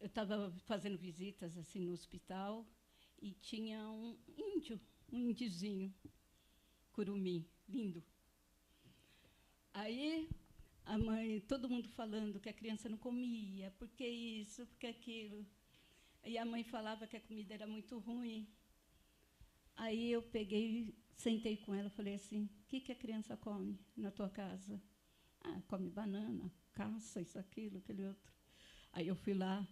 estava fazendo visitas assim no hospital e tinha um índio, um índiozinho, curumim, lindo. Aí a mãe, todo mundo falando que a criança não comia, porque isso, porque aquilo. E a mãe falava que a comida era muito ruim. Aí eu peguei, sentei com ela, falei assim: o que a criança come na tua casa? Ah, come banana, caça, isso, aquilo, aquele outro. Aí eu fui lá,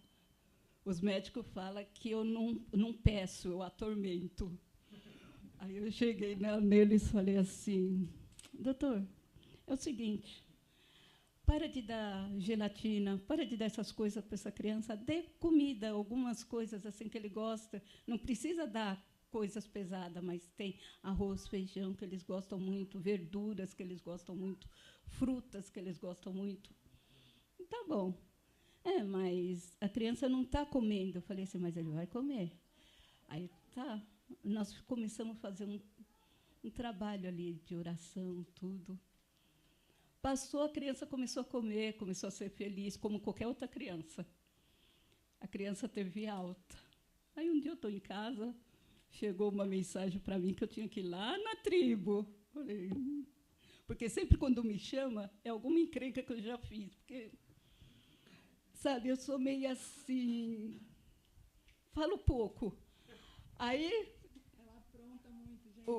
os médicos falam que eu não peço, eu atormento. Aí eu cheguei neles e falei assim: doutor, é o seguinte, para de dar gelatina, para de dar essas coisas para essa criança, dê comida, algumas coisas assim que ele gosta, não precisa dar coisas pesadas, mas tem arroz, feijão, que eles gostam muito, verduras, que eles gostam muito, frutas, que eles gostam muito. Tá bom. Mas a criança não está comendo. Eu falei assim, mas ele vai comer. Aí, tá. Nós começamos a fazer um trabalho ali de oração, tudo. Passou, a criança começou a comer, começou a ser feliz, como qualquer outra criança. A criança teve alta. Aí, um dia, eu estou em casa, chegou uma mensagem para mim que eu tinha que ir lá na tribo. Falei, porque sempre, quando me chama, é alguma encrenca que eu já fiz. Porque, sabe, eu sou meio assim, falo pouco. Aí, ela apronta muito, gente.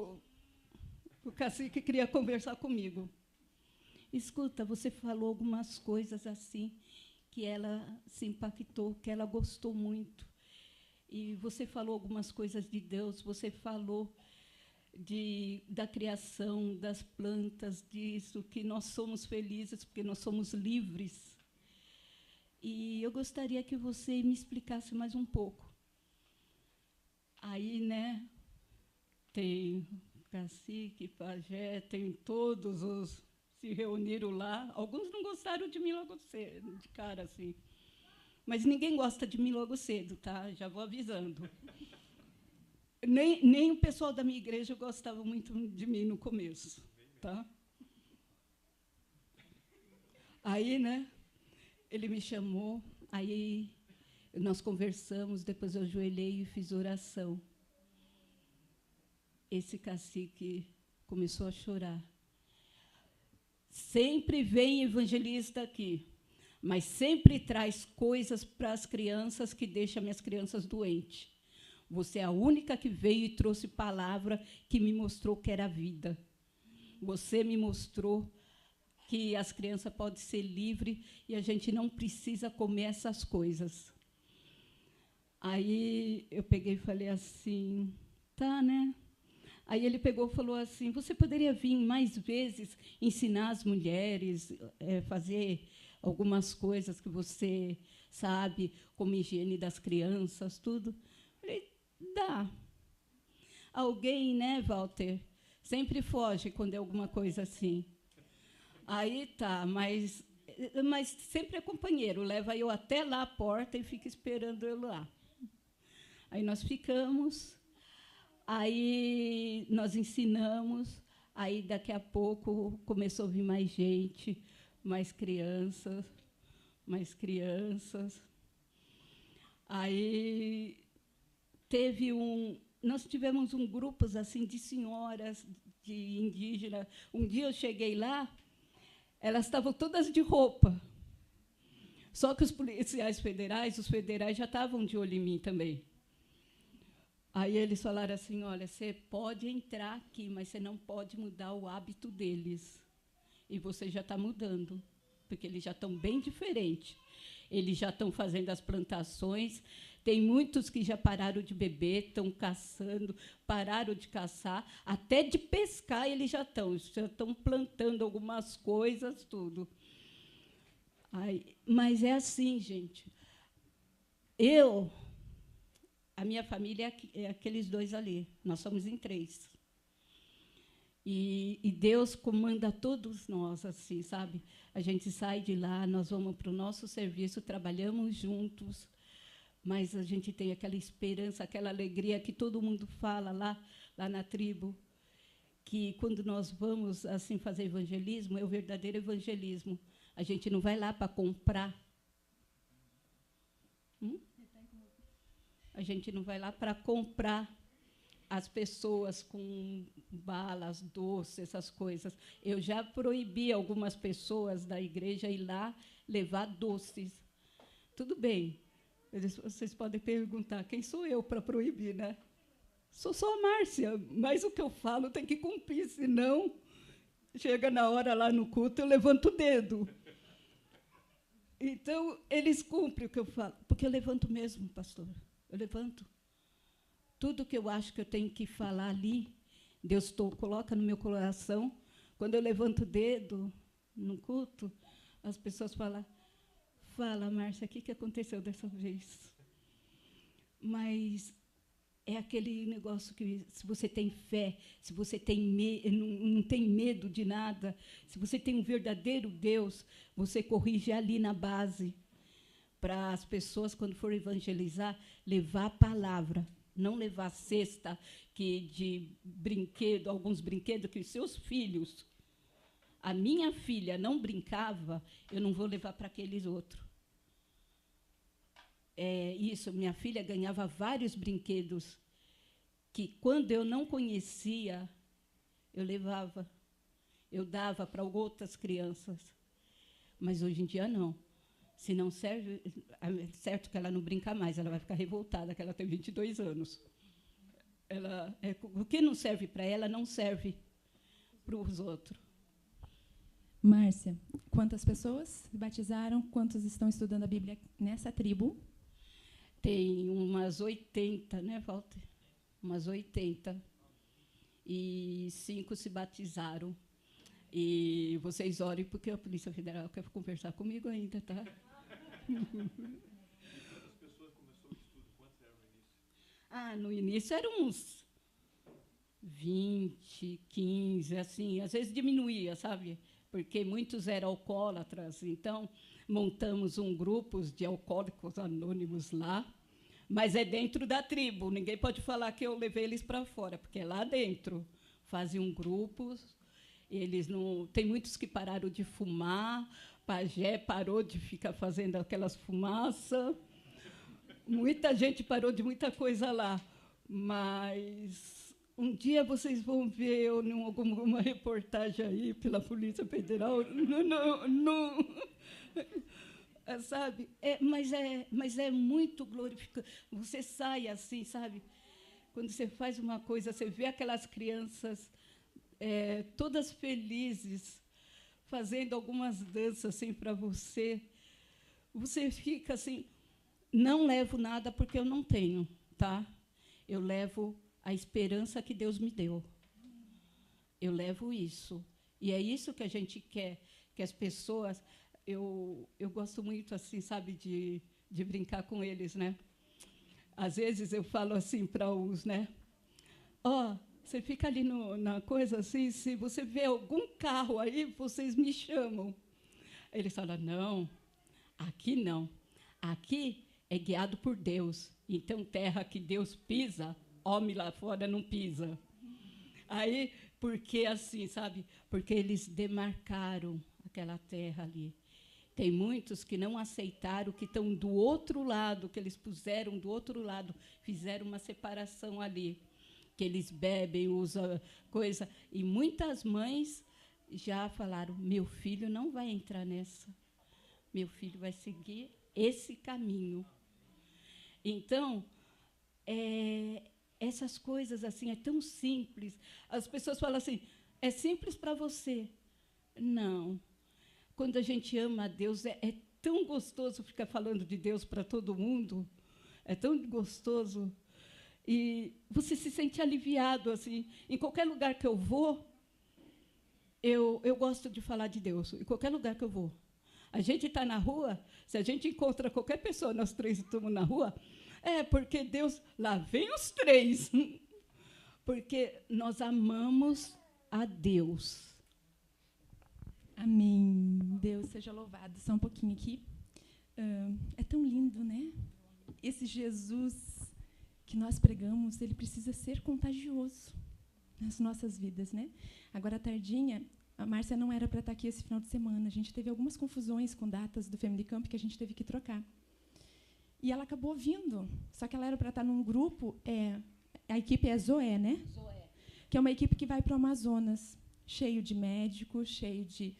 O cacique queria conversar comigo. Escuta, você falou algumas coisas assim que ela se impactou, que ela gostou muito. E você falou algumas coisas de Deus, você falou da criação, das plantas, disso, que nós somos felizes porque nós somos livres. E eu gostaria que você me explicasse mais um pouco. Aí, né, tem cacique, pajé, tem todos os se reuniram lá. Alguns não gostaram de mim logo cedo, de cara assim. Mas ninguém gosta de mim logo cedo, tá? Já vou avisando. Nem o pessoal da minha igreja gostava muito de mim no começo, tá? Aí, né, ele me chamou, aí nós conversamos, depois eu ajoelhei e fiz oração. Esse cacique começou a chorar. Sempre vem evangelista aqui, mas sempre traz coisas para as crianças que deixam minhas crianças doentes. Você é a única que veio e trouxe palavra que me mostrou que era vida. Você me mostrou que as crianças podem ser livres e a gente não precisa comer essas coisas. Aí eu peguei e falei assim, tá, né? Aí ele pegou e falou assim, você poderia vir mais vezes ensinar as mulheres, fazer algumas coisas que você sabe, como higiene das crianças, tudo? Falei, dá. Alguém, né, Walter, sempre foge quando é alguma coisa assim. Aí tá, mas sempre é companheiro, leva eu até lá a porta e fica esperando eu lá. Aí nós ficamos, aí nós ensinamos, aí daqui a pouco começou a vir mais gente, mais crianças, mais crianças. Aí nós tivemos um grupo assim de senhoras, de indígenas. Um dia eu cheguei lá, elas estavam todas de roupa. Só que os policiais federais, os federais já estavam de olho em mim também. Aí eles falaram assim, olha, você pode entrar aqui, mas você não pode mudar o hábito deles. E você já está mudando, porque eles já estão bem diferentes. Eles já estão fazendo as plantações. Tem muitos que já pararam de beber, estão caçando, pararam de caçar, até de pescar eles já estão plantando algumas coisas, tudo. Mas é assim, gente. A minha família é aqueles dois ali, nós somos em 3. E Deus comanda todos nós, assim, sabe? A gente sai de lá, nós vamos para o nosso serviço, trabalhamos juntos, mas a gente tem aquela esperança, aquela alegria que todo mundo fala lá na tribo, que quando nós vamos assim fazer evangelismo, é o verdadeiro evangelismo. A gente não vai lá para comprar. A gente não vai lá para comprar as pessoas com balas, doces, essas coisas. Eu já proibi algumas pessoas da igreja ir lá levar doces. Tudo bem. Vocês podem perguntar, quem sou eu para proibir, né? Sou só a Márcia, mas o que eu falo tem que cumprir, senão chega na hora lá no culto, eu levanto o dedo. Então, eles cumprem o que eu falo, porque eu levanto mesmo, pastor. Eu levanto. Tudo que eu acho que eu tenho que falar ali, Deus coloca no meu coração. Quando eu levanto o dedo no culto, as pessoas falam, fala, Márcia, o que aconteceu dessa vez? Mas é aquele negócio que, se você tem fé, se você não tem medo de nada, se você tem um verdadeiro Deus, você corrige ali na base, para as pessoas, quando for evangelizar, levar a palavra, não levar cesta de brinquedo, alguns brinquedos que os seus filhos, a minha filha não brincava, eu não vou levar para aqueles outros. Isso, minha filha ganhava vários brinquedos que, quando eu não conhecia, eu levava, eu dava para outras crianças. Mas, hoje em dia, não. Se não serve, é certo que ela não brinca mais, ela vai ficar revoltada, que ela tem 22 anos. O que não serve para ela, não serve para os outros. Márcia, quantas pessoas se batizaram? Quantos estão estudando a Bíblia nessa tribo? Tem umas 80, né, Walter? Umas 80. E 5 se batizaram. E vocês orem, porque a Polícia Federal quer conversar comigo ainda, tá? Quantas pessoas começou o estudo? Quantos eram no início? No início eram uns 20, 15, assim. Às vezes diminuía, sabe? Porque muitos eram alcoólatras. Então, montamos um grupo de alcoólicos anônimos lá, mas é dentro da tribo. Ninguém pode falar que eu levei eles para fora, porque é lá dentro. Faziam grupos. Eles não. Tem muitos que pararam de fumar. Pajé parou de ficar fazendo aquelas fumaças. Muita gente parou de muita coisa lá. Mas um dia vocês vão ver eu em alguma reportagem aí pela Polícia Federal. Não, sabe? Mas é muito glorificante. Você sai assim, sabe? Quando você faz uma coisa, você vê aquelas crianças todas felizes, fazendo algumas danças assim para você. Você fica assim, não levo nada porque eu não tenho, tá? Eu levo a esperança que Deus me deu. Eu levo isso. E é isso que a gente quer, que as pessoas... Eu gosto muito, assim, sabe, de brincar com eles, né? Às vezes eu falo assim para os, né? Você fica ali na coisa assim, se você vê algum carro aí, vocês me chamam. Eles falam, não, aqui não. Aqui é guiado por Deus. Então, terra que Deus pisa, homem lá fora não pisa. Aí, porque assim, sabe? Porque eles demarcaram aquela terra ali. Tem muitos que não aceitaram, que estão do outro lado, que eles puseram do outro lado, fizeram uma separação ali, que eles bebem, usam coisa. E muitas mães já falaram, meu filho não vai entrar nessa. Meu filho vai seguir esse caminho. Então, essas coisas assim, é tão simples. As pessoas falam assim, é simples para você. Não. Quando a gente ama a Deus, é tão gostoso ficar falando de Deus para todo mundo. É tão gostoso. E você se sente aliviado, assim. Em qualquer lugar que eu vou, eu gosto de falar de Deus. Em qualquer lugar que eu vou. A gente está na rua, se a gente encontra qualquer pessoa, nós 3 estamos na rua, porque Deus... Lá vem os 3. Porque nós amamos a Deus. Amém. Deus seja louvado. Só um pouquinho aqui. É tão lindo, né? Esse Jesus que nós pregamos, ele precisa ser contagioso nas nossas vidas, né? Agora, à tardinha, a Márcia não era para estar aqui esse final de semana. A gente teve algumas confusões com datas do Family Camp que a gente teve que trocar. E ela acabou vindo. Só que ela era para estar num grupo, a equipe é Zoé, né? Zoé. Que é uma equipe que vai para o Amazonas, cheio de médicos, cheio de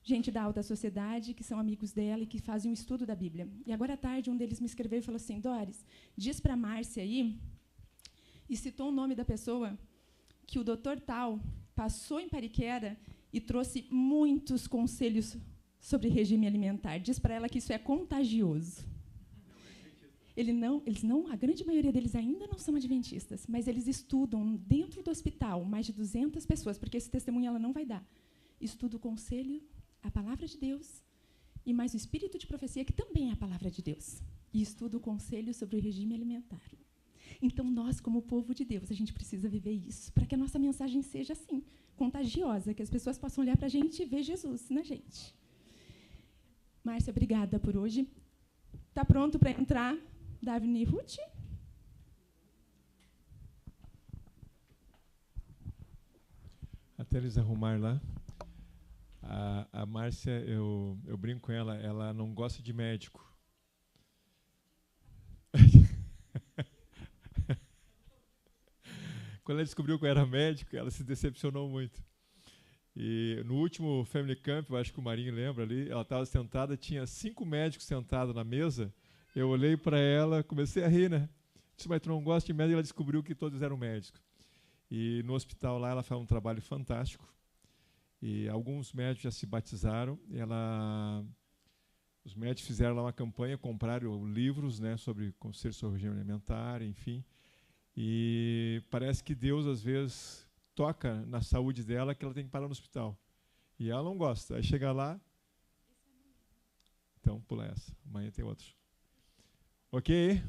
gente da alta sociedade, que são amigos dela e que fazem um estudo da Bíblia. E agora à tarde, um deles me escreveu e falou assim, Doris, diz para a Márcia aí, e citou o nome da pessoa, que o doutor tal passou em Pariquera e trouxe muitos conselhos sobre regime alimentar. Diz para ela que isso é contagioso. A grande maioria deles ainda não são adventistas, mas eles estudam dentro do hospital, mais de 200 pessoas, porque esse testemunho ela não vai dar. Estuda o conselho, a palavra de Deus, e mais o espírito de profecia, que também é a palavra de Deus. E estuda o conselho sobre o regime alimentar. Então, nós, como povo de Deus, a gente precisa viver isso, para que a nossa mensagem seja assim, contagiosa, que as pessoas possam olhar para a gente e ver Jesus na gente. Márcia, obrigada por hoje. Está pronto para entrar, Davine e Ruth? Até eles arrumar lá. A Márcia, eu brinco com ela, ela não gosta de médico. Quando ela descobriu que eu era médico, ela se decepcionou muito. E no último Family Camp, eu acho que o Marinho lembra ali, ela estava sentada, tinha 5 médicos sentados na mesa, eu olhei para ela, comecei a rir, né? Disse, mas tu não gosta de médico? E ela descobriu que todos eram médicos. E no hospital lá, ela faz um trabalho fantástico. E alguns médicos já se batizaram. Os médicos fizeram lá uma campanha, compraram livros, né, sobre conselho sobre regime alimentar, enfim. E parece que Deus, às vezes, toca na saúde dela que ela tem que parar no hospital. E ela não gosta. Aí chega lá... Então, pula essa. Amanhã tem outro. Ok?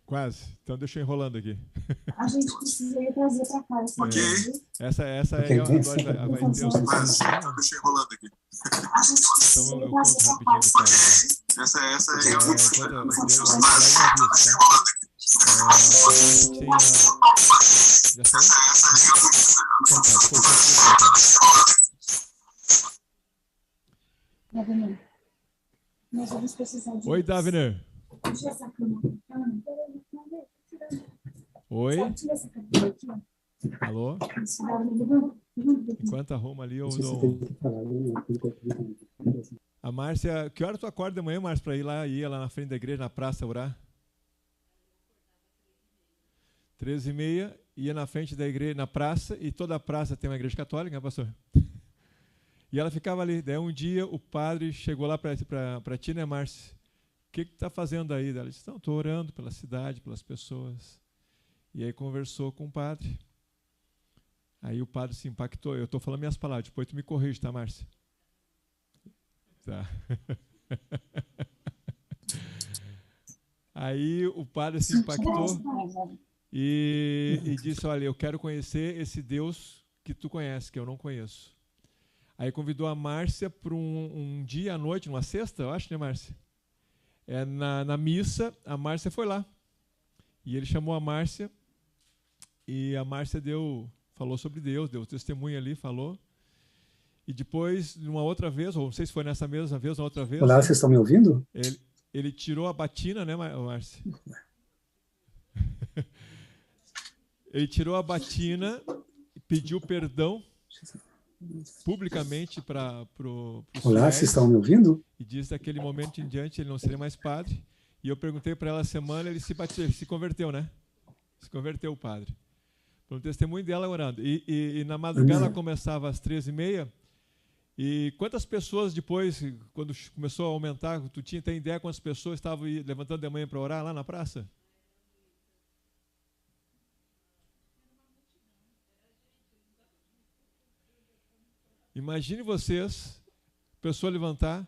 Quase. Então, deixa eu enrolando aqui. A gente precisa trazer para cá. Ok. Essa okay, é a Doris vai ter o quase. Então, deixa eu enrolando aqui. A gente precisa então, eu conto rapidinho do cara. Essa é a deixa eu enrolando aqui. Já Davine, nós vamos precisar de... Oi, Davine. Tira essa cama. Oi? Tira essa cama aqui, ó. Alô? Enquanto arruma ali, eu dou... A Márcia... Que hora tu acorda de manhã, Márcia, para ir lá na frente da igreja, na praça, orar? 13h30, ia na frente da igreja, na praça, e toda a praça tem uma igreja católica, né, pastor? E ela ficava ali. Daí um dia o padre chegou lá para ti, né, Márcia? O que tu está fazendo aí? Ela disse, não, estou orando pela cidade, pelas pessoas. E aí conversou com o padre. Aí o padre se impactou. Eu estou falando minhas palavras, depois tu me corrige, tá, Márcia? Tá. Aí o padre se impactou e disse, olha, eu quero conhecer esse Deus que tu conhece, que eu não conheço. Aí convidou a Márcia para um dia à noite, numa sexta, eu acho, né, Márcia? Na missa, a Márcia foi lá. E ele chamou a Márcia, e a Márcia falou sobre Deus, deu testemunho ali, falou. E depois, numa outra vez, ou não sei se foi nessa mesma vez, ou outra vez... Olá, vocês estão me ouvindo? Ele tirou a batina, né, Márcia? Ele tirou a batina, pediu perdão publicamente para o Olá, vocês estão me ouvindo? E disse daquele momento em diante ele não seria mais padre. E eu perguntei para ela a semana, ele se converteu, né? Se converteu o padre. Foi um testemunho dela orando. E na madrugada ela começava às 13h30. E quantas pessoas depois, quando começou a aumentar, tu tem ideia quantas pessoas estavam levantando de manhã para orar lá na praça? Imagine vocês, pessoa levantar,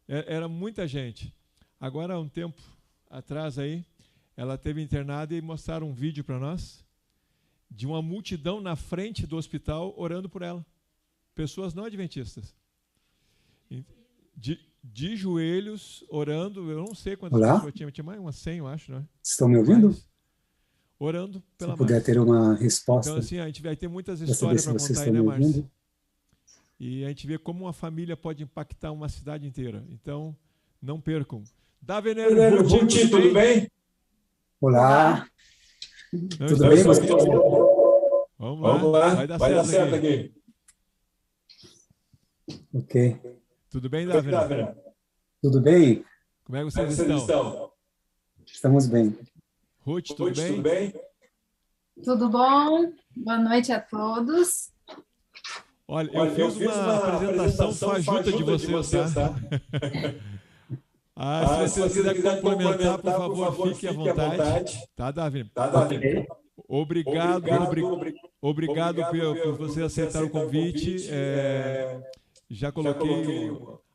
era muita gente. Agora, há um tempo atrás aí, ela teve internada e mostraram um vídeo para nós de uma multidão na frente do hospital orando por ela. Pessoas não adventistas. De joelhos, orando, eu não sei quantas pessoas tinha mais umas 100, eu acho, né? Estão me ouvindo? Mas, orando pela Se puder ter uma resposta. Então, assim, a gente vai ter muitas histórias para contar aí, né, Márcia? E a gente vê como uma família pode impactar uma cidade inteira. Então, não percam. Davener, Ruth, tudo bem? Olá. Não, Tudo bem, você? Vamos lá. Vai dar certo aqui. Ok. Tudo bem, Davener? Tudo bem? Como é que vocês estão? Estamos bem. Ruth, tudo bem? Tudo bom? Boa noite a todos. Olha, eu fiz uma apresentação fajuta de vocês, tá? Se você quiser complementar, por favor, fique à vontade. Tá, Davi? Ok. Obrigado por você aceitar o convite. Já coloquei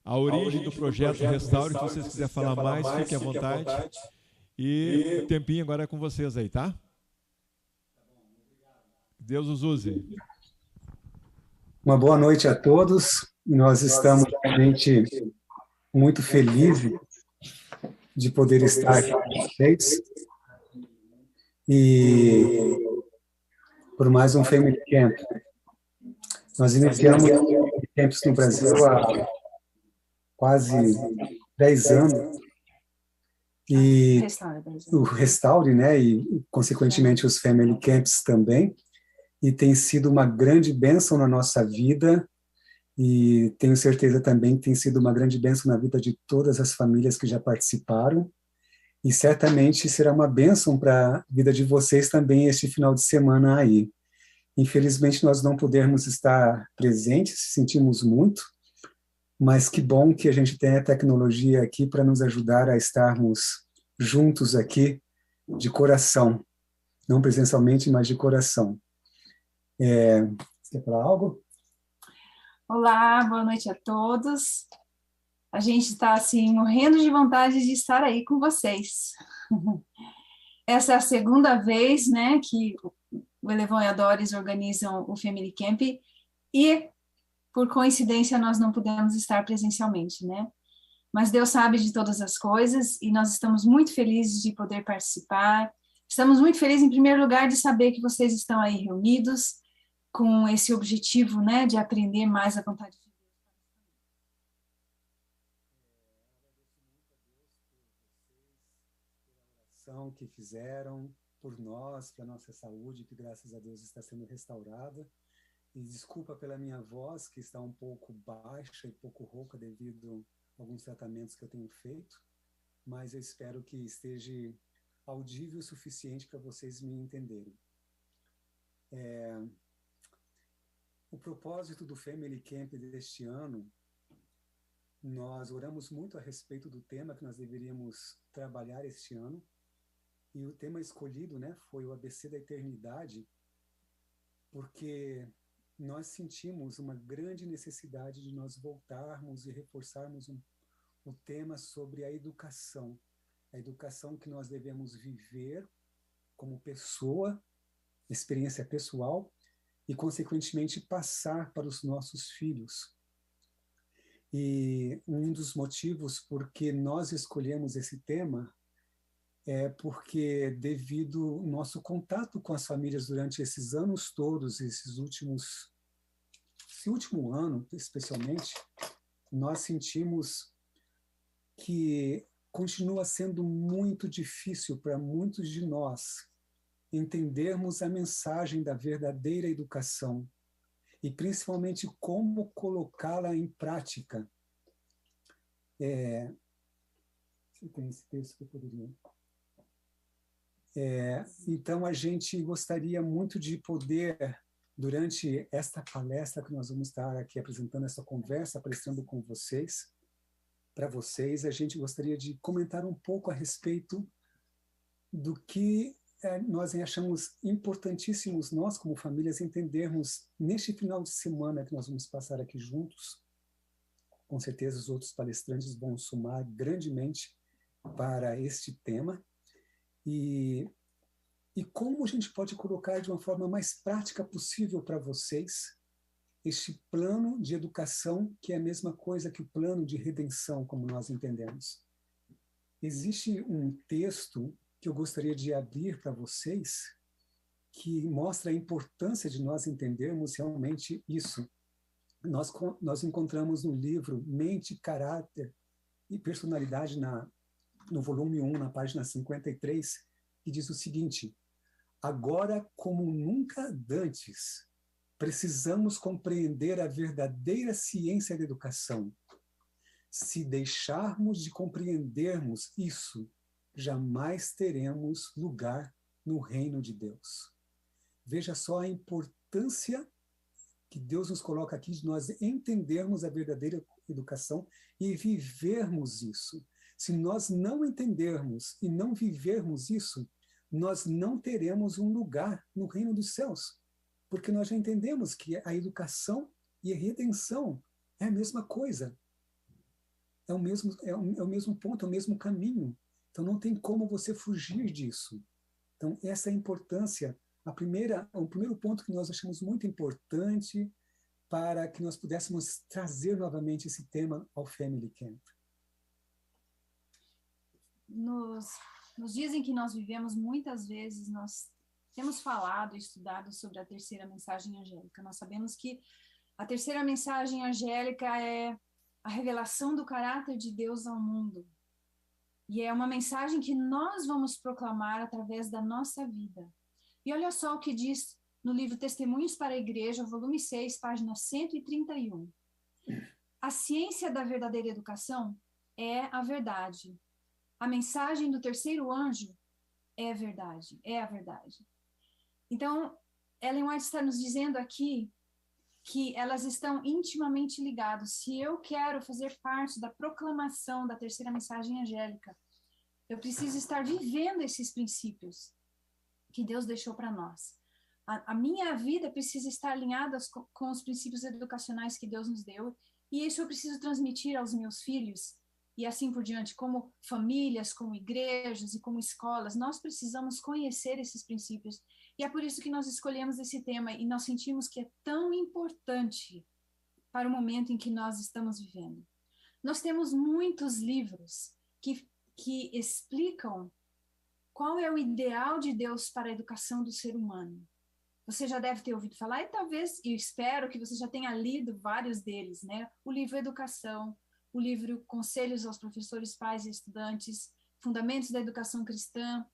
a origem do projeto Restaure. Se vocês quiserem falar mais, fique à vontade. E o tempinho agora é com vocês aí, tá? Deus os use. Uma boa noite a todos. Nós estamos realmente muito felizes de poder estar aqui com vocês e por mais um Family Camp. Nós iniciamos Family Camps no Brasil há quase 10 anos e o Restaure, né, e consequentemente os Family Camps também, e tem sido uma grande bênção na nossa vida. E tenho certeza também que tem sido uma grande bênção na vida de todas as famílias que já participaram. E certamente será uma bênção para a vida de vocês também este final de semana aí. Infelizmente, nós não pudermos estar presentes, sentimos muito, mas que bom que a gente tem a tecnologia aqui para nos ajudar a estarmos juntos aqui, de coração. Não presencialmente, mas de coração. Você quer falar algo? Olá, boa noite a todos. A gente está, assim, morrendo de vontade de estar aí com vocês. Essa é a segunda vez, né, que o Elevon e a Doris organizam o Family Camp e, por coincidência, nós não pudemos estar presencialmente, né? Mas Deus sabe de todas as coisas e nós estamos muito felizes de poder participar. Estamos muito felizes, em primeiro lugar, de saber que vocês estão aí reunidos com esse objetivo, né, de aprender mais a vontade de Deus. Que fizeram por nós, para a nossa saúde, que graças a Deus está sendo restaurada. E desculpa pela minha voz, que está um pouco baixa e pouco rouca devido a alguns tratamentos que eu tenho feito, mas eu espero que esteja audível o suficiente para vocês me entenderem. O propósito do Family Camp deste ano, nós oramos muito a respeito do tema que nós deveríamos trabalhar este ano, e o tema escolhido, né, foi o ABC da Eternidade, porque nós sentimos uma grande necessidade de nós voltarmos e reforçarmos o tema sobre a educação que nós devemos viver como pessoa, experiência pessoal, e, consequentemente, passar para os nossos filhos. E um dos motivos por que nós escolhemos esse tema é porque, devido ao nosso contato com as famílias durante esses anos todos, esse último ano, especialmente, nós sentimos que continua sendo muito difícil para muitos de nós entendermos a mensagem da verdadeira educação e, principalmente, como colocá-la em prática. Se tem esse texto que eu poderia... Então, a gente gostaria muito de poder, durante esta palestra que nós vamos estar aqui apresentando, essa conversa, prestando com vocês, para vocês, a gente gostaria de comentar um pouco a respeito do que nós achamos importantíssimos, nós como famílias, entendermos neste final de semana que nós vamos passar aqui juntos. Com certeza os outros palestrantes vão somar grandemente para este tema. E como a gente pode colocar de uma forma mais prática possível para vocês este plano de educação, que é a mesma coisa que o plano de redenção, como nós entendemos. Existe um texto que eu gostaria de abrir para vocês, que mostra a importância de nós entendermos realmente isso. Nós encontramos no livro Mente, Caráter e Personalidade na no volume 1, na página 53, que diz o seguinte: agora, como nunca dantes, precisamos compreender a verdadeira ciência da educação. Se deixarmos de compreendermos isso, jamais teremos lugar no reino de Deus. Veja só a importância que Deus nos coloca aqui de nós entendermos a verdadeira educação e vivermos isso. Se nós não entendermos e não vivermos isso, nós não teremos um lugar no reino dos céus, porque nós já entendemos que a educação e a redenção é a mesma coisa, é o mesmo ponto, é o mesmo caminho. Então não tem como você fugir disso. Então essa é a importância, o primeiro ponto que nós achamos muito importante para que nós pudéssemos trazer novamente esse tema ao Family Camp. Nos dias em que nós vivemos, muitas vezes nós temos falado e estudado sobre a terceira mensagem angélica. Nós sabemos que a terceira mensagem angélica é a revelação do caráter de Deus ao mundo. E é uma mensagem que nós vamos proclamar através da nossa vida. E olha só o que diz no livro Testemunhos para a Igreja, volume 6, página 131. A ciência da verdadeira educação é a verdade. A mensagem do terceiro anjo é verdade, é a verdade. Então, Ellen White está nos dizendo aqui que elas estão intimamente ligadas. Se eu quero fazer parte da proclamação da terceira mensagem angélica, eu preciso estar vivendo esses princípios que Deus deixou para nós. A minha vida precisa estar alinhada com os princípios educacionais que Deus nos deu, e isso eu preciso transmitir aos meus filhos, e assim por diante, como famílias, como igrejas e como escolas. Nós precisamos conhecer esses princípios, e é por isso que nós escolhemos esse tema, e nós sentimos que é tão importante para o momento em que nós estamos vivendo. Nós temos muitos livros que explicam qual é o ideal de Deus para a educação do ser humano. Você já deve ter ouvido falar, e talvez, eu espero que você já tenha lido vários deles, né? O livro Educação, o livro Conselhos aos Professores, Pais e Estudantes, Fundamentos da Educação Cristã,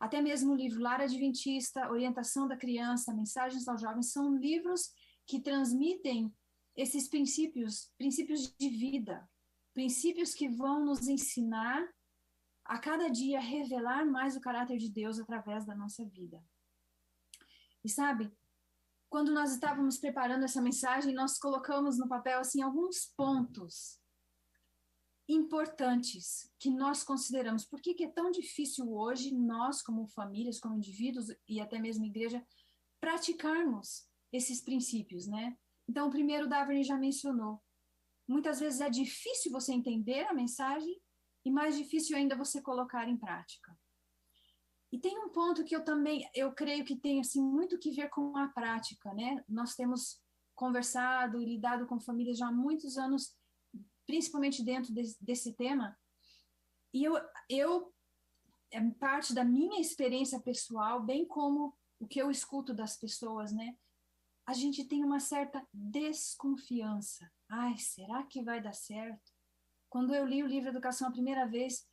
até mesmo o livro Lar Adventista, Orientação da Criança, Mensagens aos Jovens, são livros que transmitem esses princípios de vida, princípios que vão nos ensinar a cada dia revelar mais o caráter de Deus através da nossa vida. E sabe, quando nós estávamos preparando essa mensagem, nós colocamos no papel assim alguns pontos importantes que nós consideramos. Por que é tão difícil hoje nós, como famílias, como indivíduos e até mesmo igreja, praticarmos esses princípios, né? Então, o primeiro, Davi já mencionou. Muitas vezes é difícil você entender a mensagem e mais difícil ainda você colocar em prática. E tem um ponto que eu creio que tem assim muito que ver com a prática, né? Nós temos conversado e lidado com famílias já há muitos anos, principalmente dentro desse tema, e é parte da minha experiência pessoal, bem como o que eu escuto das pessoas, né? A gente tem uma certa desconfiança. Ai, será que vai dar certo? Quando eu li o livro Educação a primeira vez,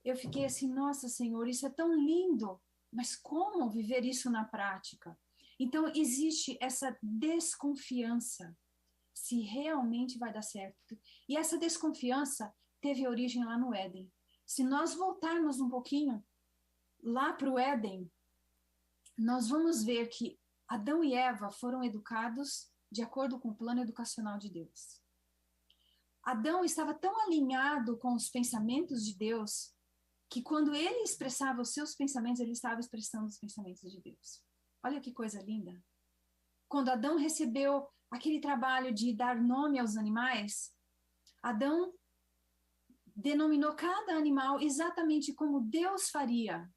eu fiquei assim, nossa, Senhor, isso é tão lindo, mas como viver isso na prática? Então, existe essa desconfiança se realmente vai dar certo. E essa desconfiança teve origem lá no Éden. Se nós voltarmos um pouquinho lá para o Éden, nós vamos ver que Adão e Eva foram educados de acordo com o plano educacional de Deus. Adão estava tão alinhado com os pensamentos de Deus que quando ele expressava os seus pensamentos, ele estava expressando os pensamentos de Deus. Olha que coisa linda. Quando Adão recebeu aquele trabalho de dar nome aos animais, Adão denominou cada animal exatamente como Deus faria.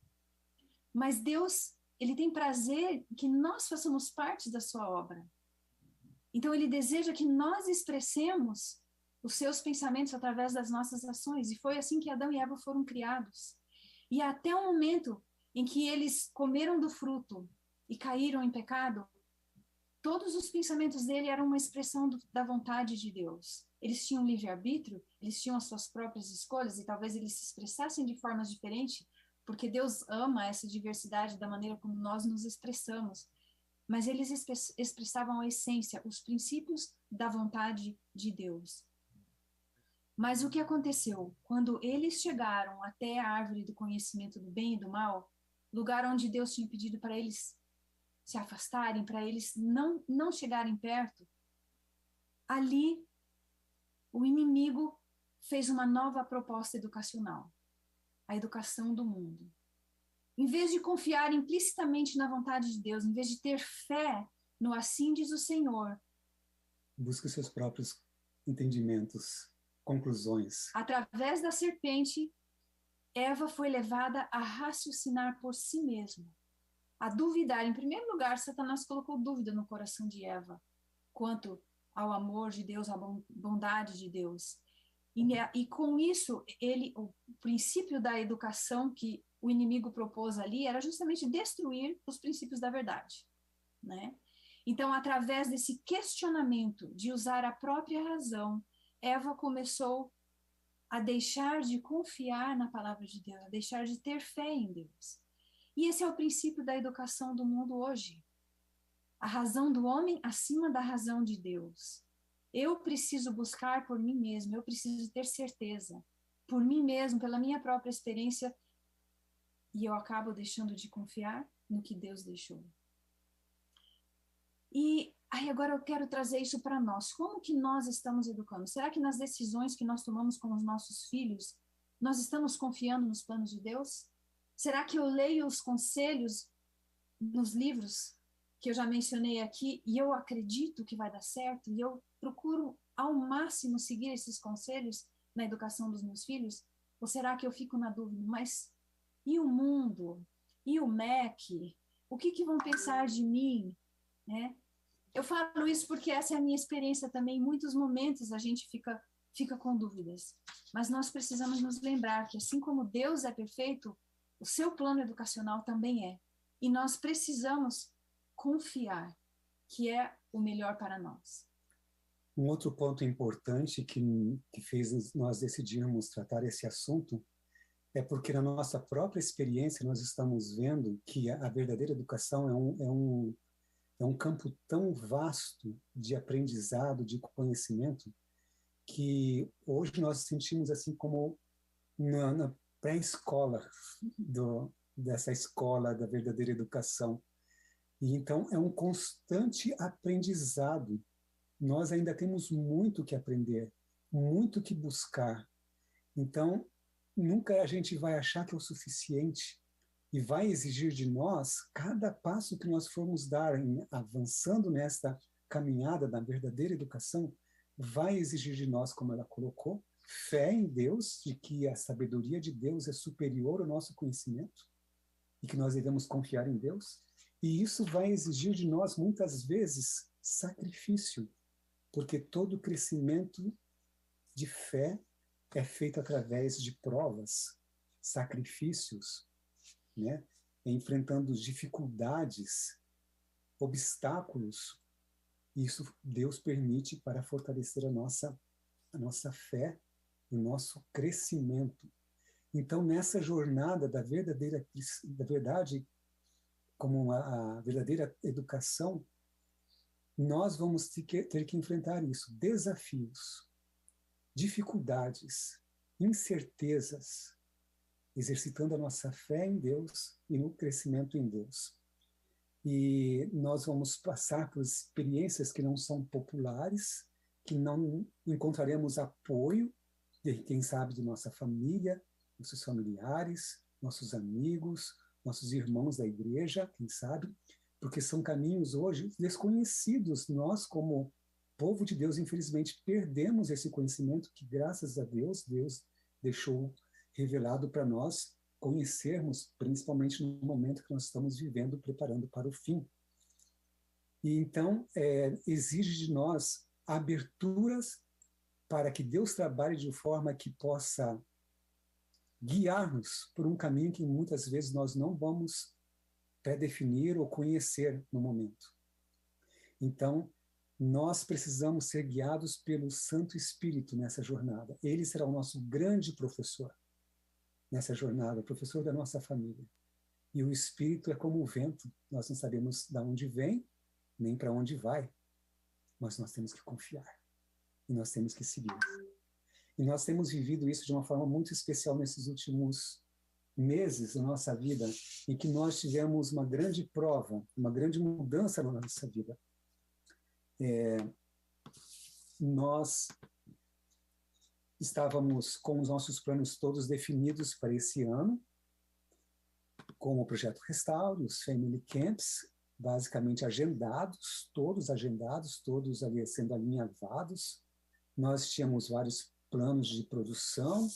Mas Deus, ele tem prazer que nós façamos parte da sua obra. Então, ele deseja que nós expressemos os seus pensamentos através das nossas ações. E foi assim que Adão e Eva foram criados. E até o momento em que eles comeram do fruto e caíram em pecado, todos os pensamentos dele eram uma expressão da vontade de Deus. eles tinham livre-arbítrio, eles tinham as suas próprias escolhas e talvez eles se expressassem de formas diferentes, porque Deus ama essa diversidade da maneira como nós nos expressamos. Mas eles expressavam a essência, os princípios da vontade de Deus. Mas o que aconteceu? Quando eles chegaram até a árvore do conhecimento do bem e do mal, lugar onde Deus tinha pedido para eles se afastarem, para eles não chegarem perto, ali o inimigo fez uma nova proposta educacional, a educação do mundo. Em vez de confiar implicitamente na vontade de Deus, em vez de ter fé no assim diz o Senhor, busque seus próprios entendimentos, conclusões. Através da serpente, Eva foi levada a raciocinar por si mesma, a duvidar. Em primeiro lugar, Satanás colocou dúvida no coração de Eva quanto ao amor de Deus, à bondade de Deus. E com isso, o princípio da educação que o inimigo propôs ali era justamente destruir os princípios da verdade, né? Então, através desse questionamento de usar a própria razão, Eva começou a deixar de confiar na palavra de Deus, a deixar de ter fé em Deus. E esse é o princípio da educação do mundo hoje. A razão do homem acima da razão de Deus. Eu preciso buscar por mim mesmo, eu preciso ter certeza por mim mesmo, pela minha própria experiência, e eu acabo deixando de confiar no que Deus deixou. E aí agora eu quero trazer isso para nós. Como que nós estamos educando? Será que nas decisões que nós tomamos com os nossos filhos, nós estamos confiando nos planos de Deus? Será que eu leio os conselhos nos livros que eu já mencionei aqui e eu acredito que vai dar certo e eu procuro ao máximo seguir esses conselhos na educação dos meus filhos? Ou será que eu fico na dúvida, mas e o mundo? E o MEC? O que vão pensar de mim? Né? Eu falo isso porque essa é a minha experiência também. Em muitos momentos a gente fica com dúvidas. Mas nós precisamos nos lembrar que assim como Deus é perfeito, o seu plano educacional também é. E nós precisamos confiar que é o melhor para nós. Um outro ponto importante que fez nós decidirmos tratar esse assunto é porque na nossa própria experiência nós estamos vendo que a verdadeira educação é um campo tão vasto de aprendizado, de conhecimento, que hoje nós sentimos assim como na pré-escola dessa escola da verdadeira educação. E então é um constante aprendizado. Nós ainda temos muito que aprender, muito que buscar. Então, nunca a gente vai achar que é o suficiente e vai exigir de nós cada passo que nós formos dar avançando nesta caminhada da verdadeira educação, vai exigir de nós, como ela colocou, fé em Deus, de que a sabedoria de Deus é superior ao nosso conhecimento e que nós devemos confiar em Deus. E isso vai exigir de nós, muitas vezes, sacrifício, porque todo crescimento de fé é feito através de provas, sacrifícios, né? Enfrentando dificuldades, obstáculos. Isso Deus permite para fortalecer a nossa fé, o nosso crescimento. Então, nessa jornada da verdade, como a verdadeira educação, nós vamos ter que enfrentar isso, desafios, dificuldades, incertezas, exercitando a nossa fé em Deus e no crescimento em Deus. E nós vamos passar por experiências que não são populares, que não encontraremos apoio, quem sabe, de nossa família, nossos familiares, nossos amigos, nossos irmãos da igreja, quem sabe, porque são caminhos hoje desconhecidos. Nós, como povo de Deus, infelizmente, perdemos esse conhecimento que, graças a Deus, Deus deixou revelado para nós conhecermos, principalmente no momento que nós estamos vivendo, preparando para o fim. E então, exige de nós aberturas para que Deus trabalhe de forma que possa guiar-nos por um caminho que muitas vezes nós não vamos pré-definir ou conhecer no momento. Então, nós precisamos ser guiados pelo Santo Espírito nessa jornada. Ele será o nosso grande professor nessa jornada, o professor da nossa família. E o Espírito é como o vento, nós não sabemos de onde vem, nem para onde vai, mas nós temos que confiar, e nós temos que seguir. E nós temos vivido isso de uma forma muito especial nesses últimos meses da nossa vida, em que nós tivemos uma grande prova, uma grande mudança na nossa vida. Nós estávamos com os nossos planos todos definidos para esse ano, com o projeto Restaure, os Family Camps, basicamente agendados, todos ali sendo alinhavados. Nós tínhamos vários planos de produção,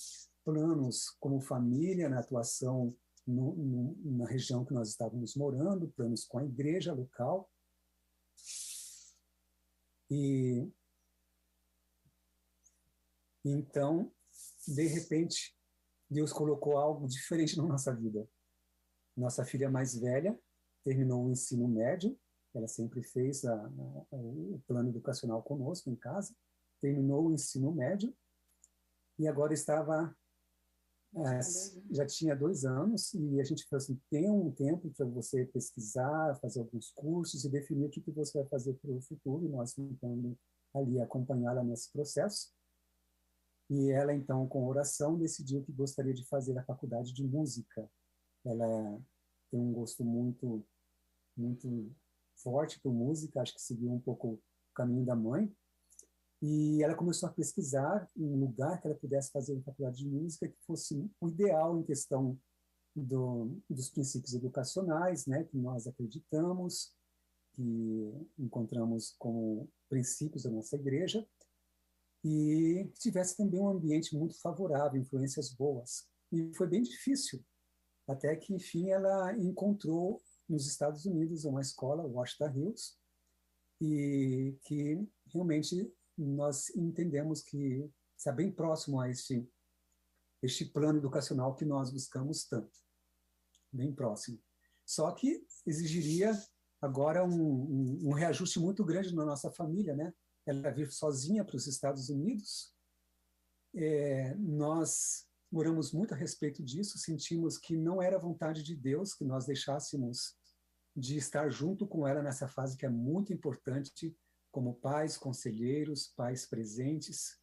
planos como família, na atuação na região que nós estávamos morando, planos com a igreja local. E então, de repente, Deus colocou algo diferente na nossa vida. Nossa filha mais velha terminou o ensino médio, ela sempre fez o plano educacional conosco em casa, terminou o ensino médio e agora já tinha 2 anos, e a gente falou assim, tem um tempo para você pesquisar, fazer alguns cursos e definir o que você vai fazer para o futuro, e nós tentando ali acompanhá-la nesse processo. E ela, então, com oração, decidiu que gostaria de fazer a faculdade de música. Ela tem um gosto muito, muito forte por música, acho que seguiu um pouco o caminho da mãe. E ela começou a pesquisar um lugar que ela pudesse fazer a faculdade de música que fosse o ideal em questão dos princípios educacionais, né, que nós acreditamos, que encontramos como princípios da nossa igreja, e que tivesse também um ambiente muito favorável, influências boas. E foi bem difícil, até que, enfim, ela encontrou nos Estados Unidos uma escola, Washington Hills, e que realmente nós entendemos que está bem próximo a este plano educacional que nós buscamos tanto, bem próximo. Só que exigiria agora um reajuste muito grande na nossa família, né? Ela vir sozinha para os Estados Unidos. Nós oramos muito a respeito disso, sentimos que não era vontade de Deus que nós deixássemos de estar junto com ela nessa fase que é muito importante, como pais, conselheiros, pais presentes,